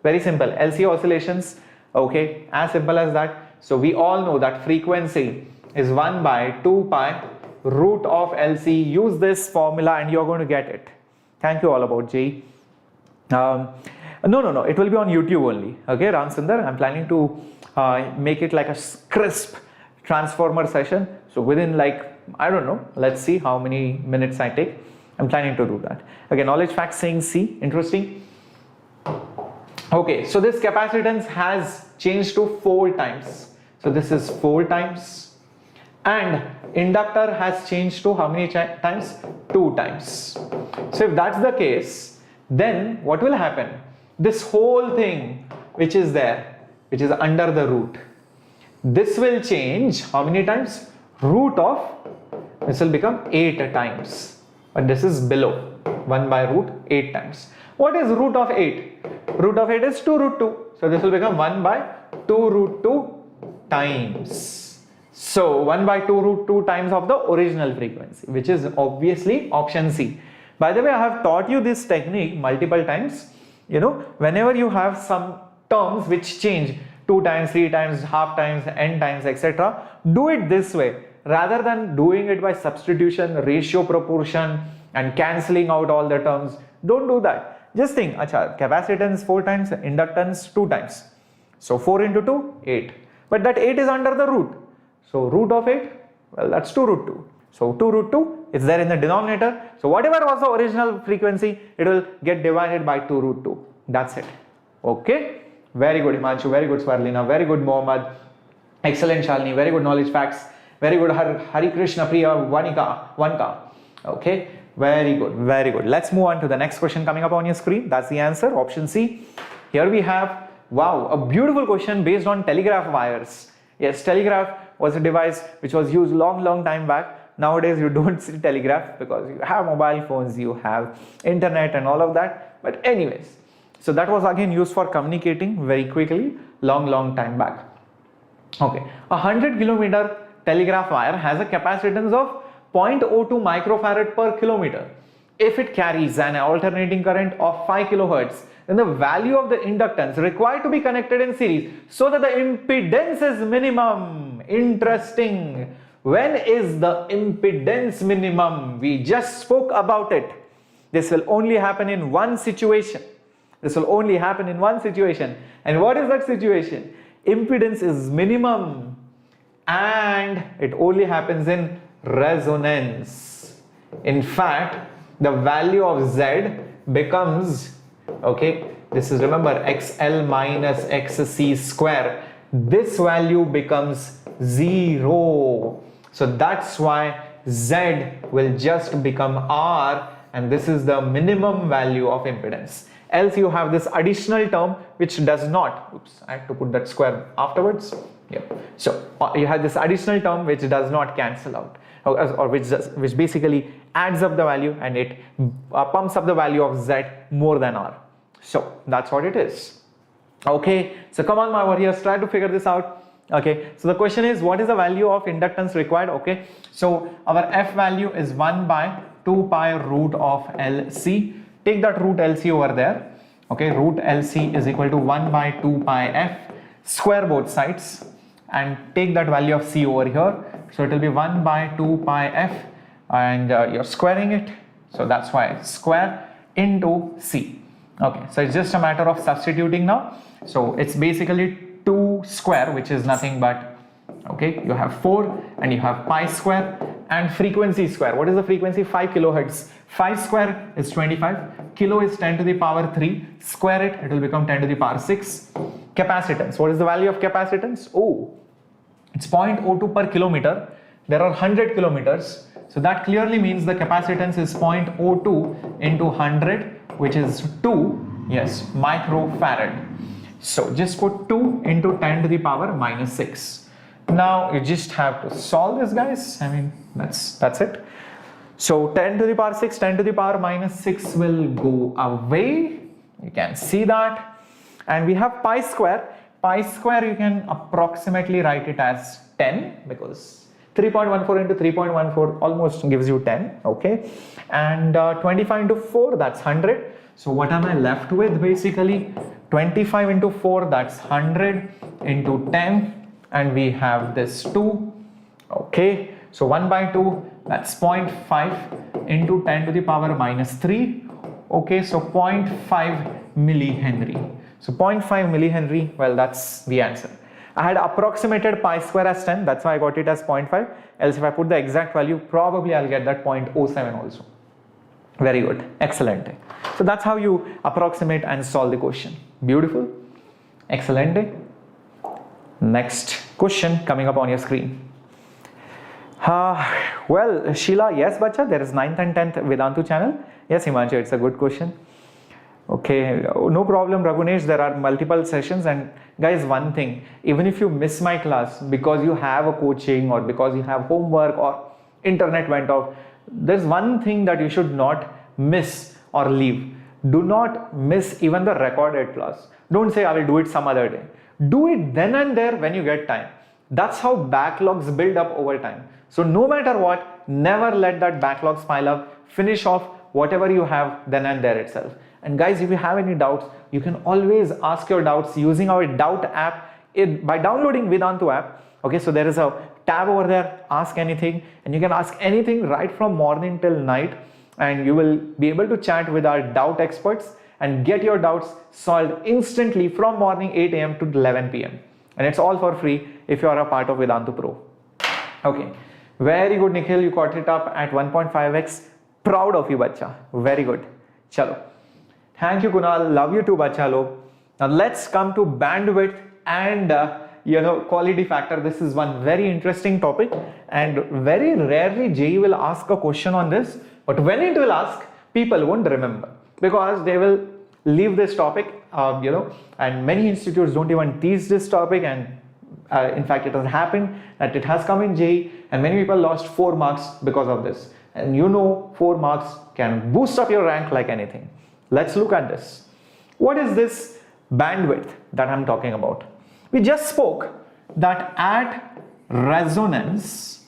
S1: Very simple. LC oscillations, okay, as simple as that. So we all know that frequency is 1 by 2 pi root of LC. Use this formula and you're going to get it. Thank you all about JEE. No, it will be on YouTube only. Okay, Ram Sundar, I'm planning to make it like a crisp transformer session. So within like, I don't know, let's see how many minutes I take. I'm planning to do that. Okay, knowledge fact saying C, interesting. Okay, so this capacitance has changed to 4 times. So this is 4 times. And inductor has changed to how many times? 2 times. So if that's the case, then what will happen? This whole thing which is there, which is under the root, this will change how many times? Root of, this will become 8 times. But this is below, 1 by root 8 times. What is root of 8? Root of 8 is 2 root 2. So this will become 1 by 2 root 2 times. So 1 by 2 root 2 times of the original frequency, which is obviously option C. By the way, I have taught you this technique multiple times. You know, whenever you have some terms which change 2 times, 3 times, half times, n times, etc., do it this way rather than doing it by substitution, ratio, proportion and cancelling out all the terms. Don't do that. Just think, acha, capacitance 4 times, inductance 2 times. So 4 into 2, 8. But that 8 is under the root. So root of 8, well, that's 2 root 2. So 2 root 2 is there in the denominator. So whatever was the original frequency, it will get divided by 2 root 2. That's it. Okay. Very good Himanshu, very good Swarlina, very good Mohammed. Excellent Shalini, very good knowledge facts. Very good Hari Krishna Priya Vanka. Okay. Very good, very good. Let's move on to the next question coming up on your screen. That's the answer, option C. Here we have, wow, a beautiful question based on telegraph wires. Yes, telegraph was a device which was used long time back. Nowadays you don't see telegraph because you have mobile phones, you have internet and all of that. But anyways, so that was again used for communicating very quickly long time back. Okay, 100 kilometer telegraph wire has a capacitance of 0.02 microfarad per kilometer. If it carries an alternating current of 5 kilohertz, then the value of the inductance required to be connected in series so that the impedance is minimum. Interesting. When is the impedance minimum? We just spoke about it. This will only happen in one situation. This will only happen in one situation. And what is that situation? Impedance is minimum and it only happens in resonance. In fact, the value of Z becomes, okay, this is, remember, XL minus XC square. This value becomes 0. So that's why Z will just become R, and this is the minimum value of impedance. Else you have this additional term which does not, oops, I have to put that square afterwards. Yep. So you have this additional term which does not cancel out, or which basically adds up the value and it pumps up the value of Z more than R. So that's what it is. Okay, so come on my warriors, try to figure this out. Okay, so the question is, what is the value of inductance required? Okay, so our F value is 1 by 2 pi root of LC. Take that root LC over there. Okay, root LC is equal to 1 by 2 pi F. Square both sides and take that value of C over here. So it will be 1 by 2 pi F, and you're squaring it. So that's why it's square into C. Okay, so it's just a matter of substituting now. So it's basically 2 square, which is nothing but, okay, you have 4 and you have pi square and frequency square. What is the frequency? 5 kilohertz. 5 square is 25. Kilo is 10 to the power 3. Square it, it will become 10 to the power 6. Capacitance. What is the value of capacitance? Oh, it's 0.02 per kilometer. There are 100 kilometers. So that clearly means the capacitance is 0.02 into 100, which is 2, yes, microfarad. So just put 2 into 10 to the power minus 6. Now you just have to solve this, guys. I mean, that's it. So 10 to the power 6, 10 to the power minus 6 will go away. You can see that. And we have pi square. Pi square, you can approximately write it as 10 because 3.14 into 3.14 almost gives you 10. Okay. And 25 into 4, that's 100. So what am I left with basically? 25 into 4, that's 100 into 10. And we have this 2. Okay. So 1 by 2, that's 0.5 into 10 to the power minus 3. Okay, so 0.5 millihenry. So 0.5 millihenry, well, that's the answer. I had approximated pi square as 10, that's why I got it as 0.5. Else if I put the exact value, probably I'll get that 0.07 also. Very good, excellent. So that's how you approximate and solve the question. Beautiful, excellent. Next question coming up on your screen. Well, Sheila, yes, bacha, there is 9th and 10th Vedantu channel. Yes, Himanshu, it's a good question. Okay, no problem, Raghunesh, there are multiple sessions. And guys, one thing, even if you miss my class because you have a coaching or because you have homework or internet went off, there's one thing that you should not miss or leave. Do not miss even the recorded class. Don't say I will do it some other day. Do it then and there when you get time. That's how backlogs build up over time. So no matter what, never let that backlogs pile up. Finish off whatever you have then and there itself. And guys, if you have any doubts, you can always ask your doubts using our doubt app by downloading Vedantu app. Okay, so there is a tab over there, ask anything, and you can ask anything right from morning till night, and you will be able to chat with our doubt experts and get your doubts solved instantly from morning 8 a.m. to 11 p.m. And it's all for free if you are a part of Vedantu Pro. Okay, very good Nikhil, you caught it up at 1.5x. Proud of you, bacha. Very good. Chalo. Thank you, Kunal. Love you too, bacha lo. Now let's come to bandwidth and quality factor. This is one very interesting topic, and very rarely JEE will ask a question on this. But when it will ask, people won't remember because they will leave this topic, and many institutes don't even teach this topic, and in fact it has happened that it has come in JEE and many people lost 4 marks because of this. And 4 marks can boost up your rank like anything. Let's look at this. What is this bandwidth that I'm talking about? We just spoke that at resonance,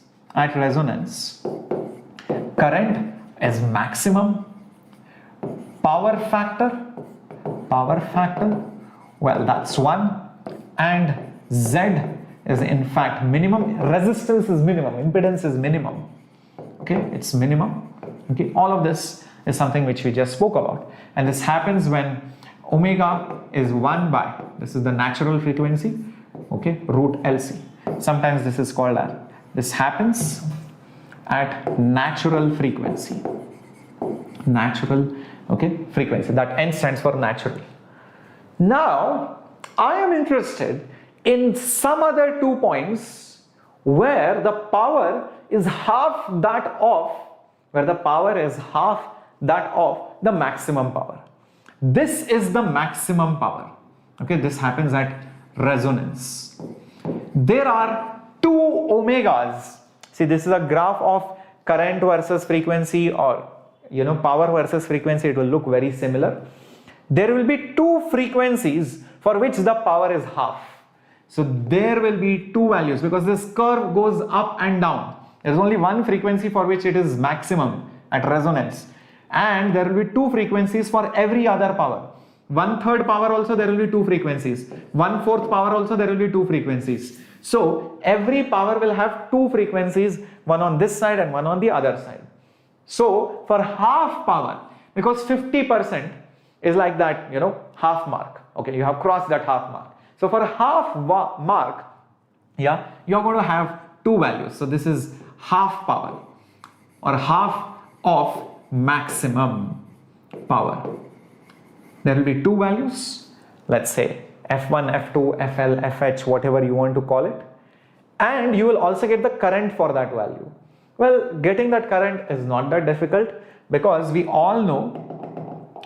S1: current is maximum, power factor, well, that's 1, and Z is in fact minimum, resistance is minimum, impedance is minimum. Okay, it's minimum. Okay, all of this is something which we just spoke about, and this happens when omega is 1 by, this is the natural frequency, okay, root LC. Sometimes this is called as, this happens at natural frequency, frequency, that N stands for natural. Now I am interested in some other 2 points where the power is half that of, the maximum power. This is the maximum power. Okay, this happens at resonance. There are 2 omegas. See, this is a graph of current versus frequency, or power versus frequency. It will look very similar. There will be 2 frequencies for which the power is half. So there will be 2 values because this curve goes up and down. There is only 1 frequency for which it is maximum at resonance, and there will be 2 frequencies for every other power. 1/3 power also there will be 2 frequencies. 1/4 power also there will be 2 frequencies. So every power will have 2 frequencies, one on this side and one on the other side. So for half power, because 50% is like that, half mark. Okay, you have crossed that half mark. So for half mark, yeah, you're going to have 2 values. So this is half power or half of maximum power. There will be 2 values, let's say F1, F2, FL, FH, whatever you want to call it, and you will also get the current for that value. Well, getting that current is not that difficult because we all know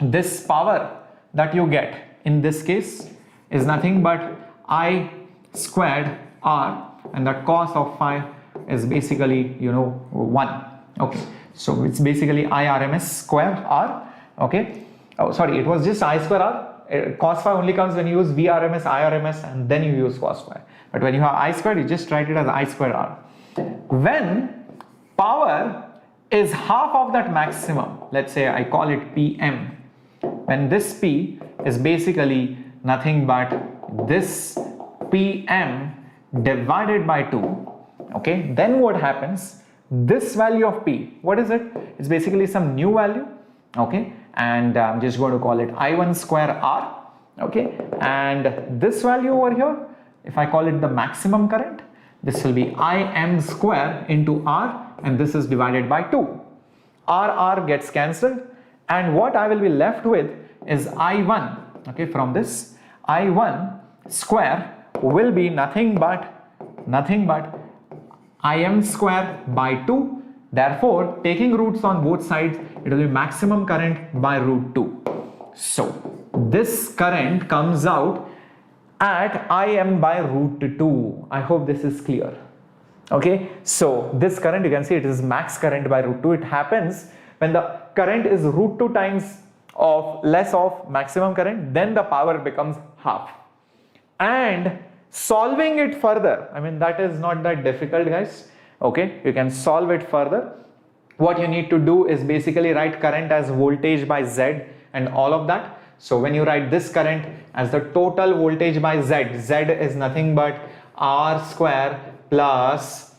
S1: this power that you get in this case is nothing but I squared R, and the cos of phi is basically 1. Okay, so it's basically I RMS square R. Okay, oh sorry, it was just I square R. Cos phi only comes when you use VRMS, IRMS, and then you use cos phi. But when you have I squared, you just write it as I square R. When power is half of that maximum, let's say I call it PM, when this P is basically nothing but this PM divided by 2, okay, then what happens? This value of P, what is it? It's basically some new value, okay, and I'm just going to call it I1 square R, okay, and this value over here, if I call it the maximum current, this will be Im square into R, and this is divided by 2. R gets cancelled, and what I will be left with is I1, okay, from this I1 square will be nothing but Im square by 2. Therefore, taking roots on both sides, it will be maximum current by root 2. So this current comes out at Im by root 2. I hope this is clear. Okay, so this current, you can see it is max current by root 2. It happens when the current is root 2 times of less of maximum current, then the power becomes half. And Solving it further, I mean, that is not that difficult, guys. Okay, you can solve it further. What you need to do is basically write current as voltage by Z and all of that. So when you write this current as the total voltage by Z, Z is nothing but R square plus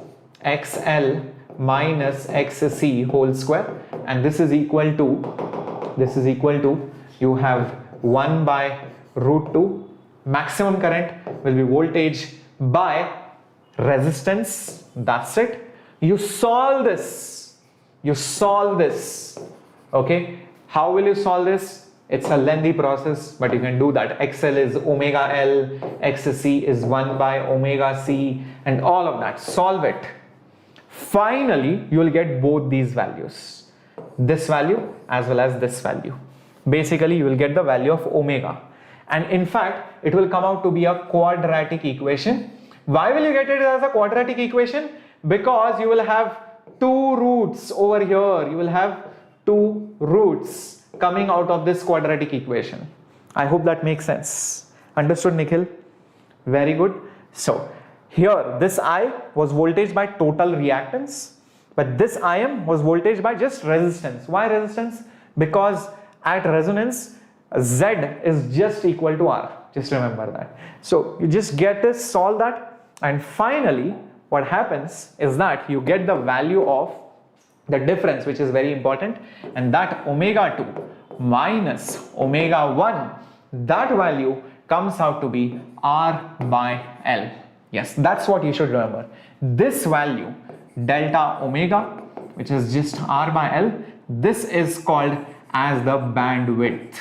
S1: XL minus XC whole square, and this is equal to you have 1 by root 2. Maximum current will be voltage by resistance. That's it. You solve this. Okay, how will you solve this? It's a lengthy process, but you can do that. XL is omega L, XC is 1 by omega C, and all of that. Solve it. Finally, you will get both these values, this value as well as this value. Basically, you will get the value of omega, and in fact, it will come out to be a quadratic equation. Why will you get it as a quadratic equation? Because you will have two roots over here. You will have two roots coming out of this quadratic equation. I hope that makes sense. Understood, Nikhil? Very good. So here, this I was voltage by total reactance, but this Im was voltage by just resistance. Why resistance? Because at resonance, Z is just equal to R. Just remember that. So you just get this, solve that, and finally what happens is that you get the value of the difference, which is very important, and that omega 2 minus omega 1, that value comes out to be R by L. Yes, that's what you should remember. This value, delta omega, which is just R by L, this is called as the bandwidth.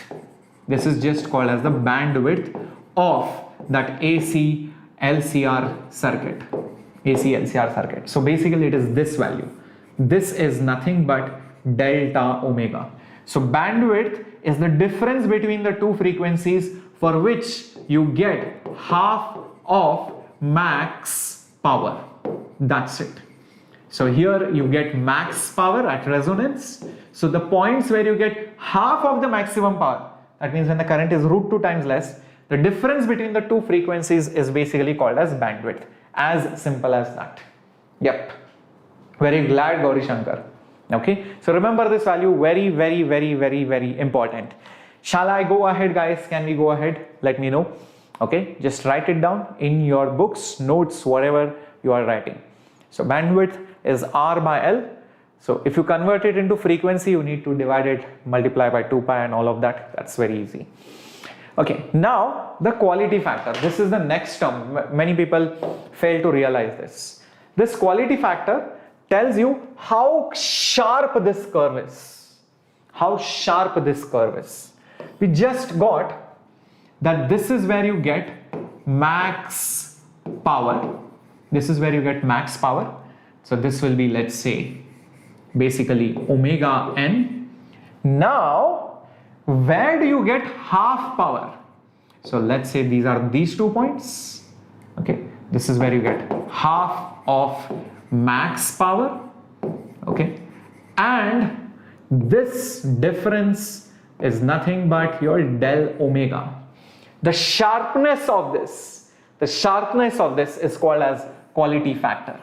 S1: This is just called as the bandwidth of that AC LCR circuit. So basically it is this value. This is nothing but delta omega. So bandwidth is the difference between the two frequencies for which you get half of max power. That's it. So here you get max power at resonance. So the points where you get half of the maximum power, that means when the current is root 2 times less, the difference between the two frequencies is basically called as bandwidth. As simple as that. Yep. Very glad, Gauri Shankar. Okay. So remember this value, very important. Shall I go ahead, guys? Can we go ahead? Let me know. Okay. Just write it down in your books, notes, whatever you are writing. So bandwidth is R by L. So if you convert it into frequency, you need to divide it, multiply by 2 pi and all of that. That's very easy. Okay, now the quality factor. This is the next term. Many people fail to realize this. This quality factor tells you how sharp this curve is. How sharp this curve is. We just got that this is where you get max power. This is where you get max power. So this will be, let's say, basically omega n. Now, where do you get half power? So let's say these are these 2 points. Okay, this is where you get half of max power. Okay, and this difference is nothing but your del omega. The sharpness of this is called as quality factor.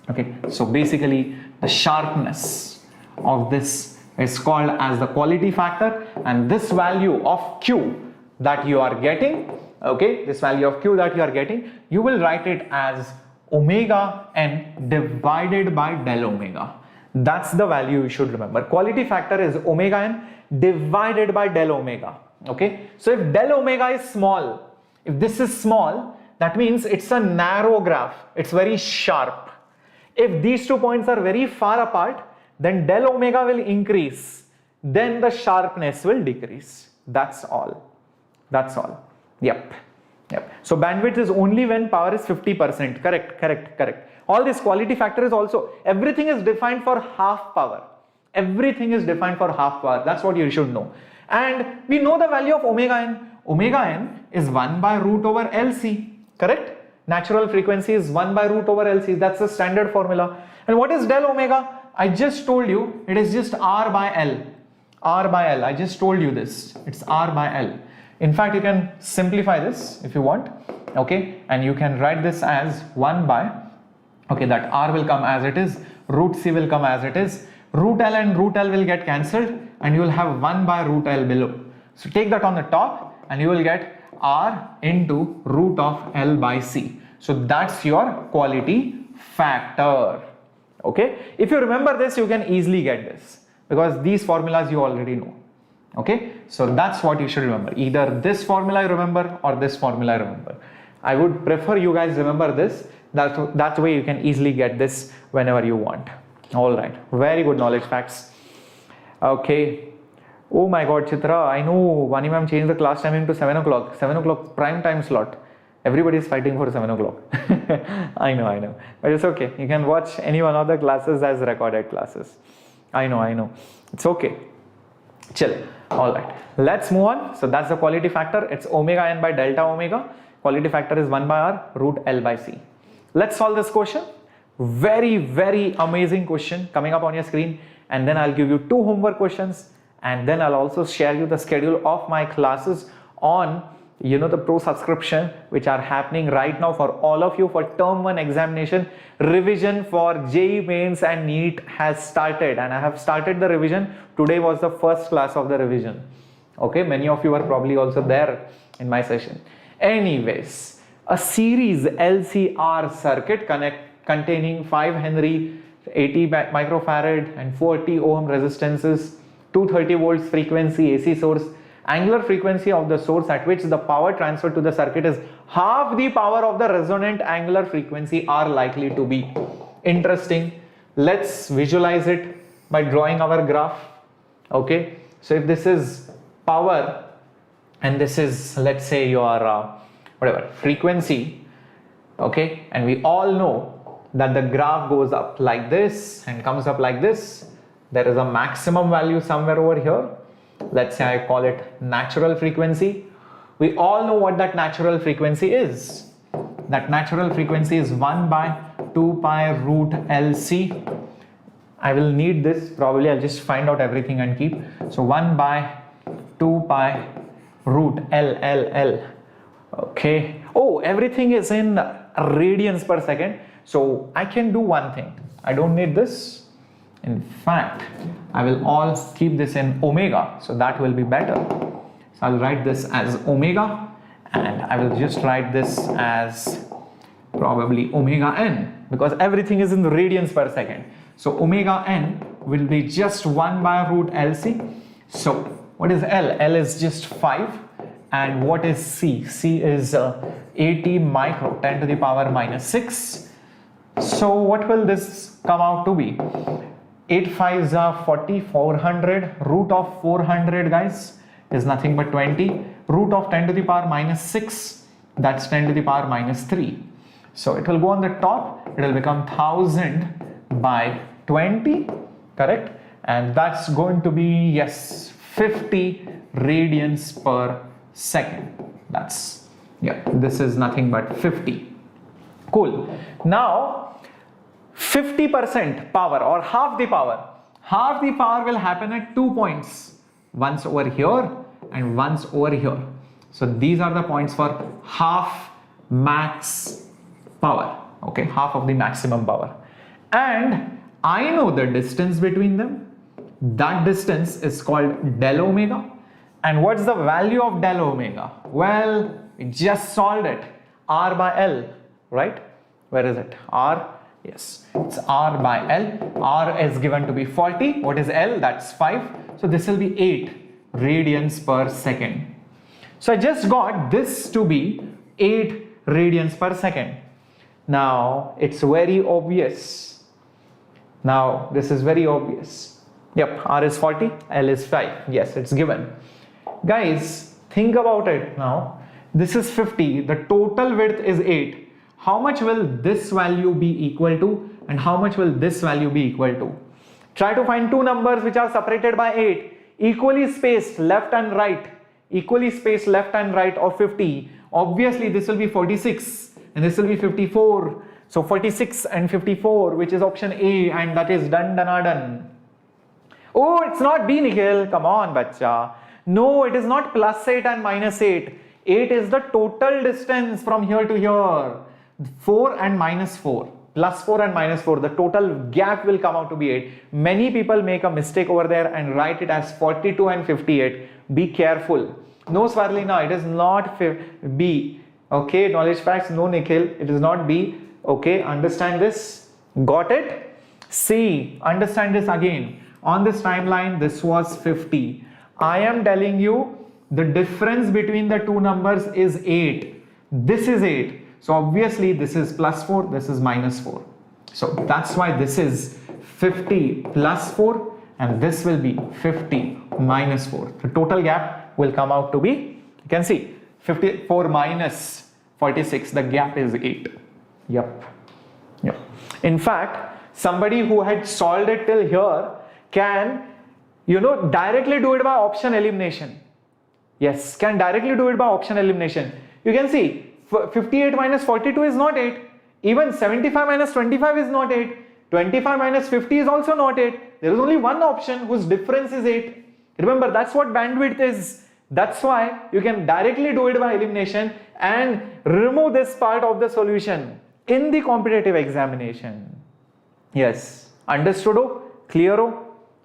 S1: Okay, so basically the sharpness of this is called as the quality factor, and this value of Q that you are getting, okay, this value of Q that you are getting, you will write it as omega n divided by del omega. That's the value you should remember. Quality factor is omega n divided by del omega. Okay, so if del omega is small, if this is small, that means it's a narrow graph, it's very sharp. If these 2 points are very far apart, then del omega will increase, then the sharpness will decrease. That's all. That's all. Yep. So bandwidth is only when power is 50%. Correct. All this quality factor is also, everything is defined for half power. Everything is defined for half power. That's what you should know. And we know the value of omega n. Omega n is 1 by root over LC. Correct? Natural frequency is 1 by root over LC. That's the standard formula. And what is del omega? I just told you it is just R by L. R by L. I just told you this. It's R by L. In fact, you can simplify this if you want, okay, and you can write this as 1 by, okay, that r will come as it is, root c will come as it is, root l and root l will get cancelled, and you will have 1 by root l below. So take that on the top and you will get r into root of l by c. So that's your quality factor. Okay, if you remember this, you can easily get this because these formulas you already know. Okay, so that's what you should remember. Either this formula you remember or this formula you remember. I would prefer you guys remember this. That way you can easily get this whenever you want. All right, very good knowledge facts. Okay. Oh my God, Chitra, I know Vani ma'am changed the class timing to 7 o'clock. 7 o'clock prime time slot. Everybody is fighting for 7 o'clock. I know. But it's okay. You can watch any one of the classes as recorded classes. I know. It's okay. Chill. All right. Let's move on. So that's the quality factor. It's omega n by delta omega. Quality factor is 1 by r root L by C. Let's solve this question. Very, very amazing question coming up on your screen. And then I'll give you 2 homework questions. And then I'll also share you the schedule of my classes on the pro subscription which are happening right now for all of you for term 1 examination. Revision for JEE mains and NEET has started, and I have started the revision. Today was the first class of the revision. Okay, many of you are probably also there in my session. Anyways, a series LCR circuit containing 5 Henry, 80 microfarad and 40 ohm resistances, 230 volts frequency AC source. Angular frequency of the source at which the power transferred to the circuit is half the power of the resonant angular frequency are likely to be. Interesting. Let's visualize it by drawing our graph. Okay, so if this is power and this is, let's say, your frequency, okay, and we all know that the graph goes up like this and comes up like this. There is a maximum value somewhere over here. Let's say I call it natural frequency. We all know what that natural frequency is. That natural frequency is 1 by 2 pi root LC. I will need this, probably I'll just find out everything and keep. So 1 by 2 pi root L. Okay. Oh, everything is in radians per second. So I can do one thing. I don't need this. In fact, I will all keep this in omega, so that will be better. So I'll write this as omega, and I will just write this as probably omega n, because everything is in radians per second. So omega n will be just 1 by root LC. So what is L? L is just 5. And what is C? C is 80 micro, 10 to the power minus 6. So what will this come out to be? 8 5s are 40, 400, root of 400 guys is nothing but 20, root of 10 to the power minus 6, that's 10 to the power minus 3. So it will go on the top, it will become 1000 by 20, correct? And that's going to be, yes, 50 radians per second. That's, yeah, this is nothing but 50. Cool. Now, 50% power or half the power will happen at 2 points, once over here and once over here. So these are the points for half max power, okay, half of the maximum power. And I know the distance between them. That distance is called del omega. And what's the value of del omega? Well, we just solved it. R by L, right? Where is it? R. Yes, it's R by L. R is given to be 40. What is L? That's 5. So this will be 8 radians per second. So I just got this to be 8 radians per second. Now it's very obvious. Now this is very obvious. Yep, R is 40, L is 5. Yes, it's given. Guys, think about it now. This is 50. The total width is 8. How much will this value be equal to and how much will this value be equal to? Try to find two numbers which are separated by 8, equally spaced left and right, or 50. Obviously this will be 46 and this will be 54. So 46 and 54, which is option A, and that is done. Oh, it's not B, Nikhil. Come on, bacha. No, it is not plus 8 and minus 8. 8 is the total distance from here to here. 4 and minus 4. Plus 4 and minus 4. The total gap will come out to be 8. Many people make a mistake over there and write it as 42 and 58. Be careful. No, Swarlina, it is not B. Okay, knowledge facts. No, Nikhil, it is not B. Okay, understand this. Got it? C. Understand this again. On this timeline, this was 50. I am telling you the difference between the two numbers is 8. This is 8. So obviously this is plus 4, this is minus 4. So that's why this is 50 plus 4 and this will be 50 minus 4. The total gap will come out to be, you can see, 54 minus 46. The gap is 8. Yep. In fact, somebody who had solved it till here can, directly do it by option elimination. Yes, can directly do it by option elimination. You can see 58 minus 42 is not 8. Even 75 minus 25 is not 8. 25 minus 50 is also not 8. There is only one option whose difference is 8. Remember, that's what bandwidth is. That's why you can directly do it by elimination and remove this part of the solution in the competitive examination. Yes, understood? Clear?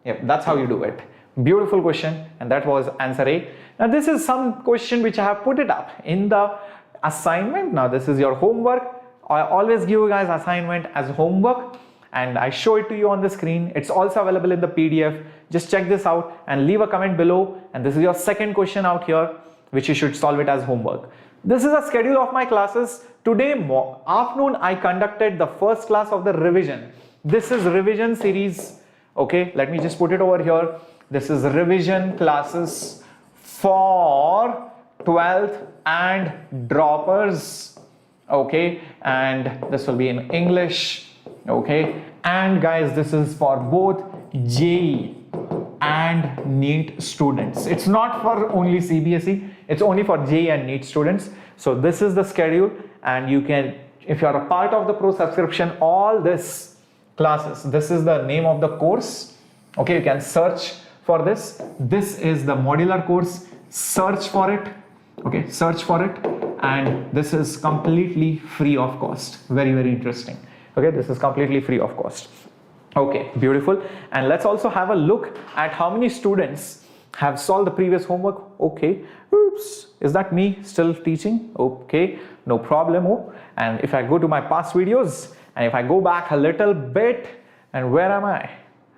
S1: Yep, that's how you do it. Beautiful question, and that was answer A. Now this is some question which I have put it up in the assignment. Now this is your homework. I always give you guys assignment as homework and I show it to you on the screen. It's also available in the PDF. Just check this out and leave a comment below, and this is your second question out here which you should solve it as homework. This is a schedule of my classes. Today afternoon I conducted the first class of the revision. This is revision series. Okay, let me just put it over here. This is revision classes for 12th and droppers. Okay, and this will be in English. Okay, and guys, this is for both JEE and NEET students. It's not for only CBSE, it's only for JEE and NEET students. So this is the schedule, and you can, if you are a part of the pro subscription, all this classes, this is the name of the course. Okay, you can search for this. This is the modular course. Search for it. Okay, search for it, and this is completely free of cost. Very, very interesting. Okay, this is completely free of cost. Okay, beautiful. And let's also have a look at how many students have solved the previous homework. Okay, oops, is that me still teaching? Okay, no problem. And if I go to my past videos and if I go back a little bit, and where am I?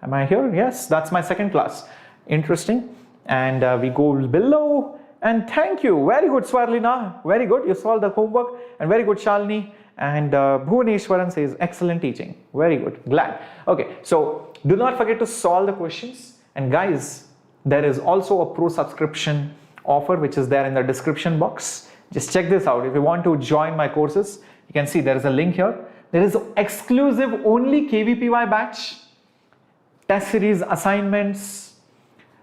S1: Am I here? Yes, that's my second class. Interesting. And we go below. And thank you. Very good, Swarlina. Very good. You solved the homework. And very good, Shalini. And Bhuvaneshwaran says, excellent teaching. Very good. Glad. Okay. So do not forget to solve the questions. And guys, there is also a pro subscription offer which is there in the description box. Just check this out. If you want to join my courses, you can see there is a link here. There is exclusive only KVPY batch, test series assignments,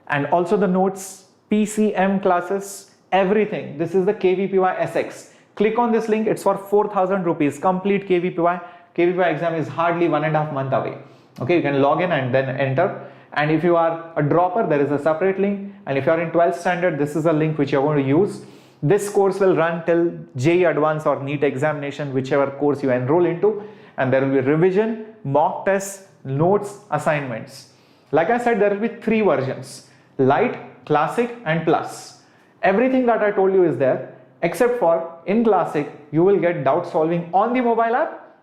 S1: and also the notes, PCM classes, everything. This is the KVPY SX. Click on this link. It's for 4,000 rupees. Complete KVPY. KVPY exam is hardly 1.5 months away. Okay, you can log in and then enter. And if you are a dropper, there is a separate link. And if you are in 12th standard, this is a link which you are going to use. This course will run till JEE Advanced or NEET examination, whichever course you enroll into. And there will be revision, mock tests, notes, assignments. Like I said, there will be 3 versions: light, classic and plus. Everything that I told you is there, except for in classic you will get doubt solving on the mobile app,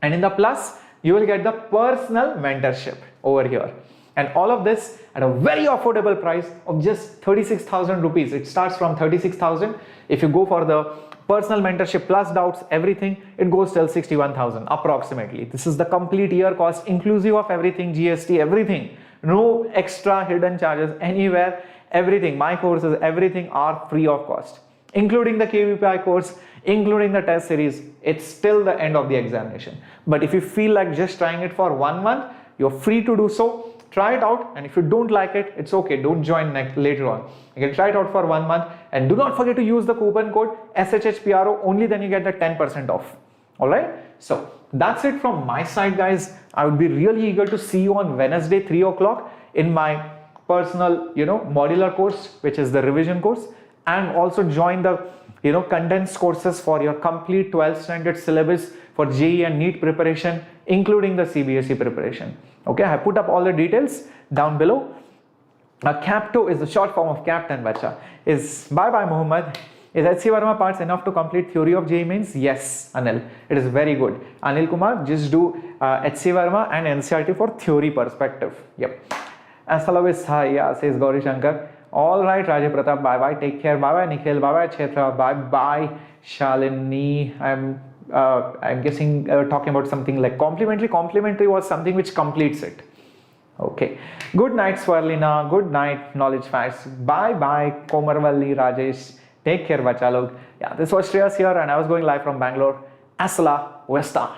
S1: and in the plus you will get the personal mentorship over here. And all of this at a very affordable price of just 36,000 rupees. It starts from 36,000. If you go for the personal mentorship plus doubts, everything, it goes till 61,000 approximately. This is the complete year cost inclusive of everything, GST, everything. No extra hidden charges anywhere. Everything, my courses, everything are free of cost, including the KVPI course, including the test series. It's till the end of the examination. But if you feel like just trying it for 1 month, you're free to do so. Try it out, and if you don't like it, it's okay. Don't join later on. You can try it out for 1 month, and do not forget to use the coupon code SHHPRO. Only then you get the 10% off. All right. So that's it from my side, guys. I would be really eager to see you on Wednesday, 3 o'clock in my personal, modular course, which is the revision course, and also join the, condensed courses for your complete 12th standard syllabus for JEE and NEET preparation, including the CBSE preparation. Okay, I have put up all the details down below. CAPTO is the short form of Captain Bacha. Is bye Muhammad. Is HC Verma parts enough to complete theory of JEE Mains? Yes, Anil. It is very good. Anil Kumar, just do HC Verma and NCRT for theory perspective. Yep. Asalavis yeah, says Gauri Shankar. All right, Rajay Pratap. Bye bye. Take care. Bye bye, Nikhil. Bye bye, Chetra. Bye bye, Shalini. I'm guessing talking about something like complementary. Complementary was something which completes it. Okay. Good night, Swarlina. Good night, Knowledge Facts. Bye bye, Komarvalli Rajesh. Take care, bacha log. Yeah, this was Shreyas here, and I was going live from Bangalore. Asala Vesta.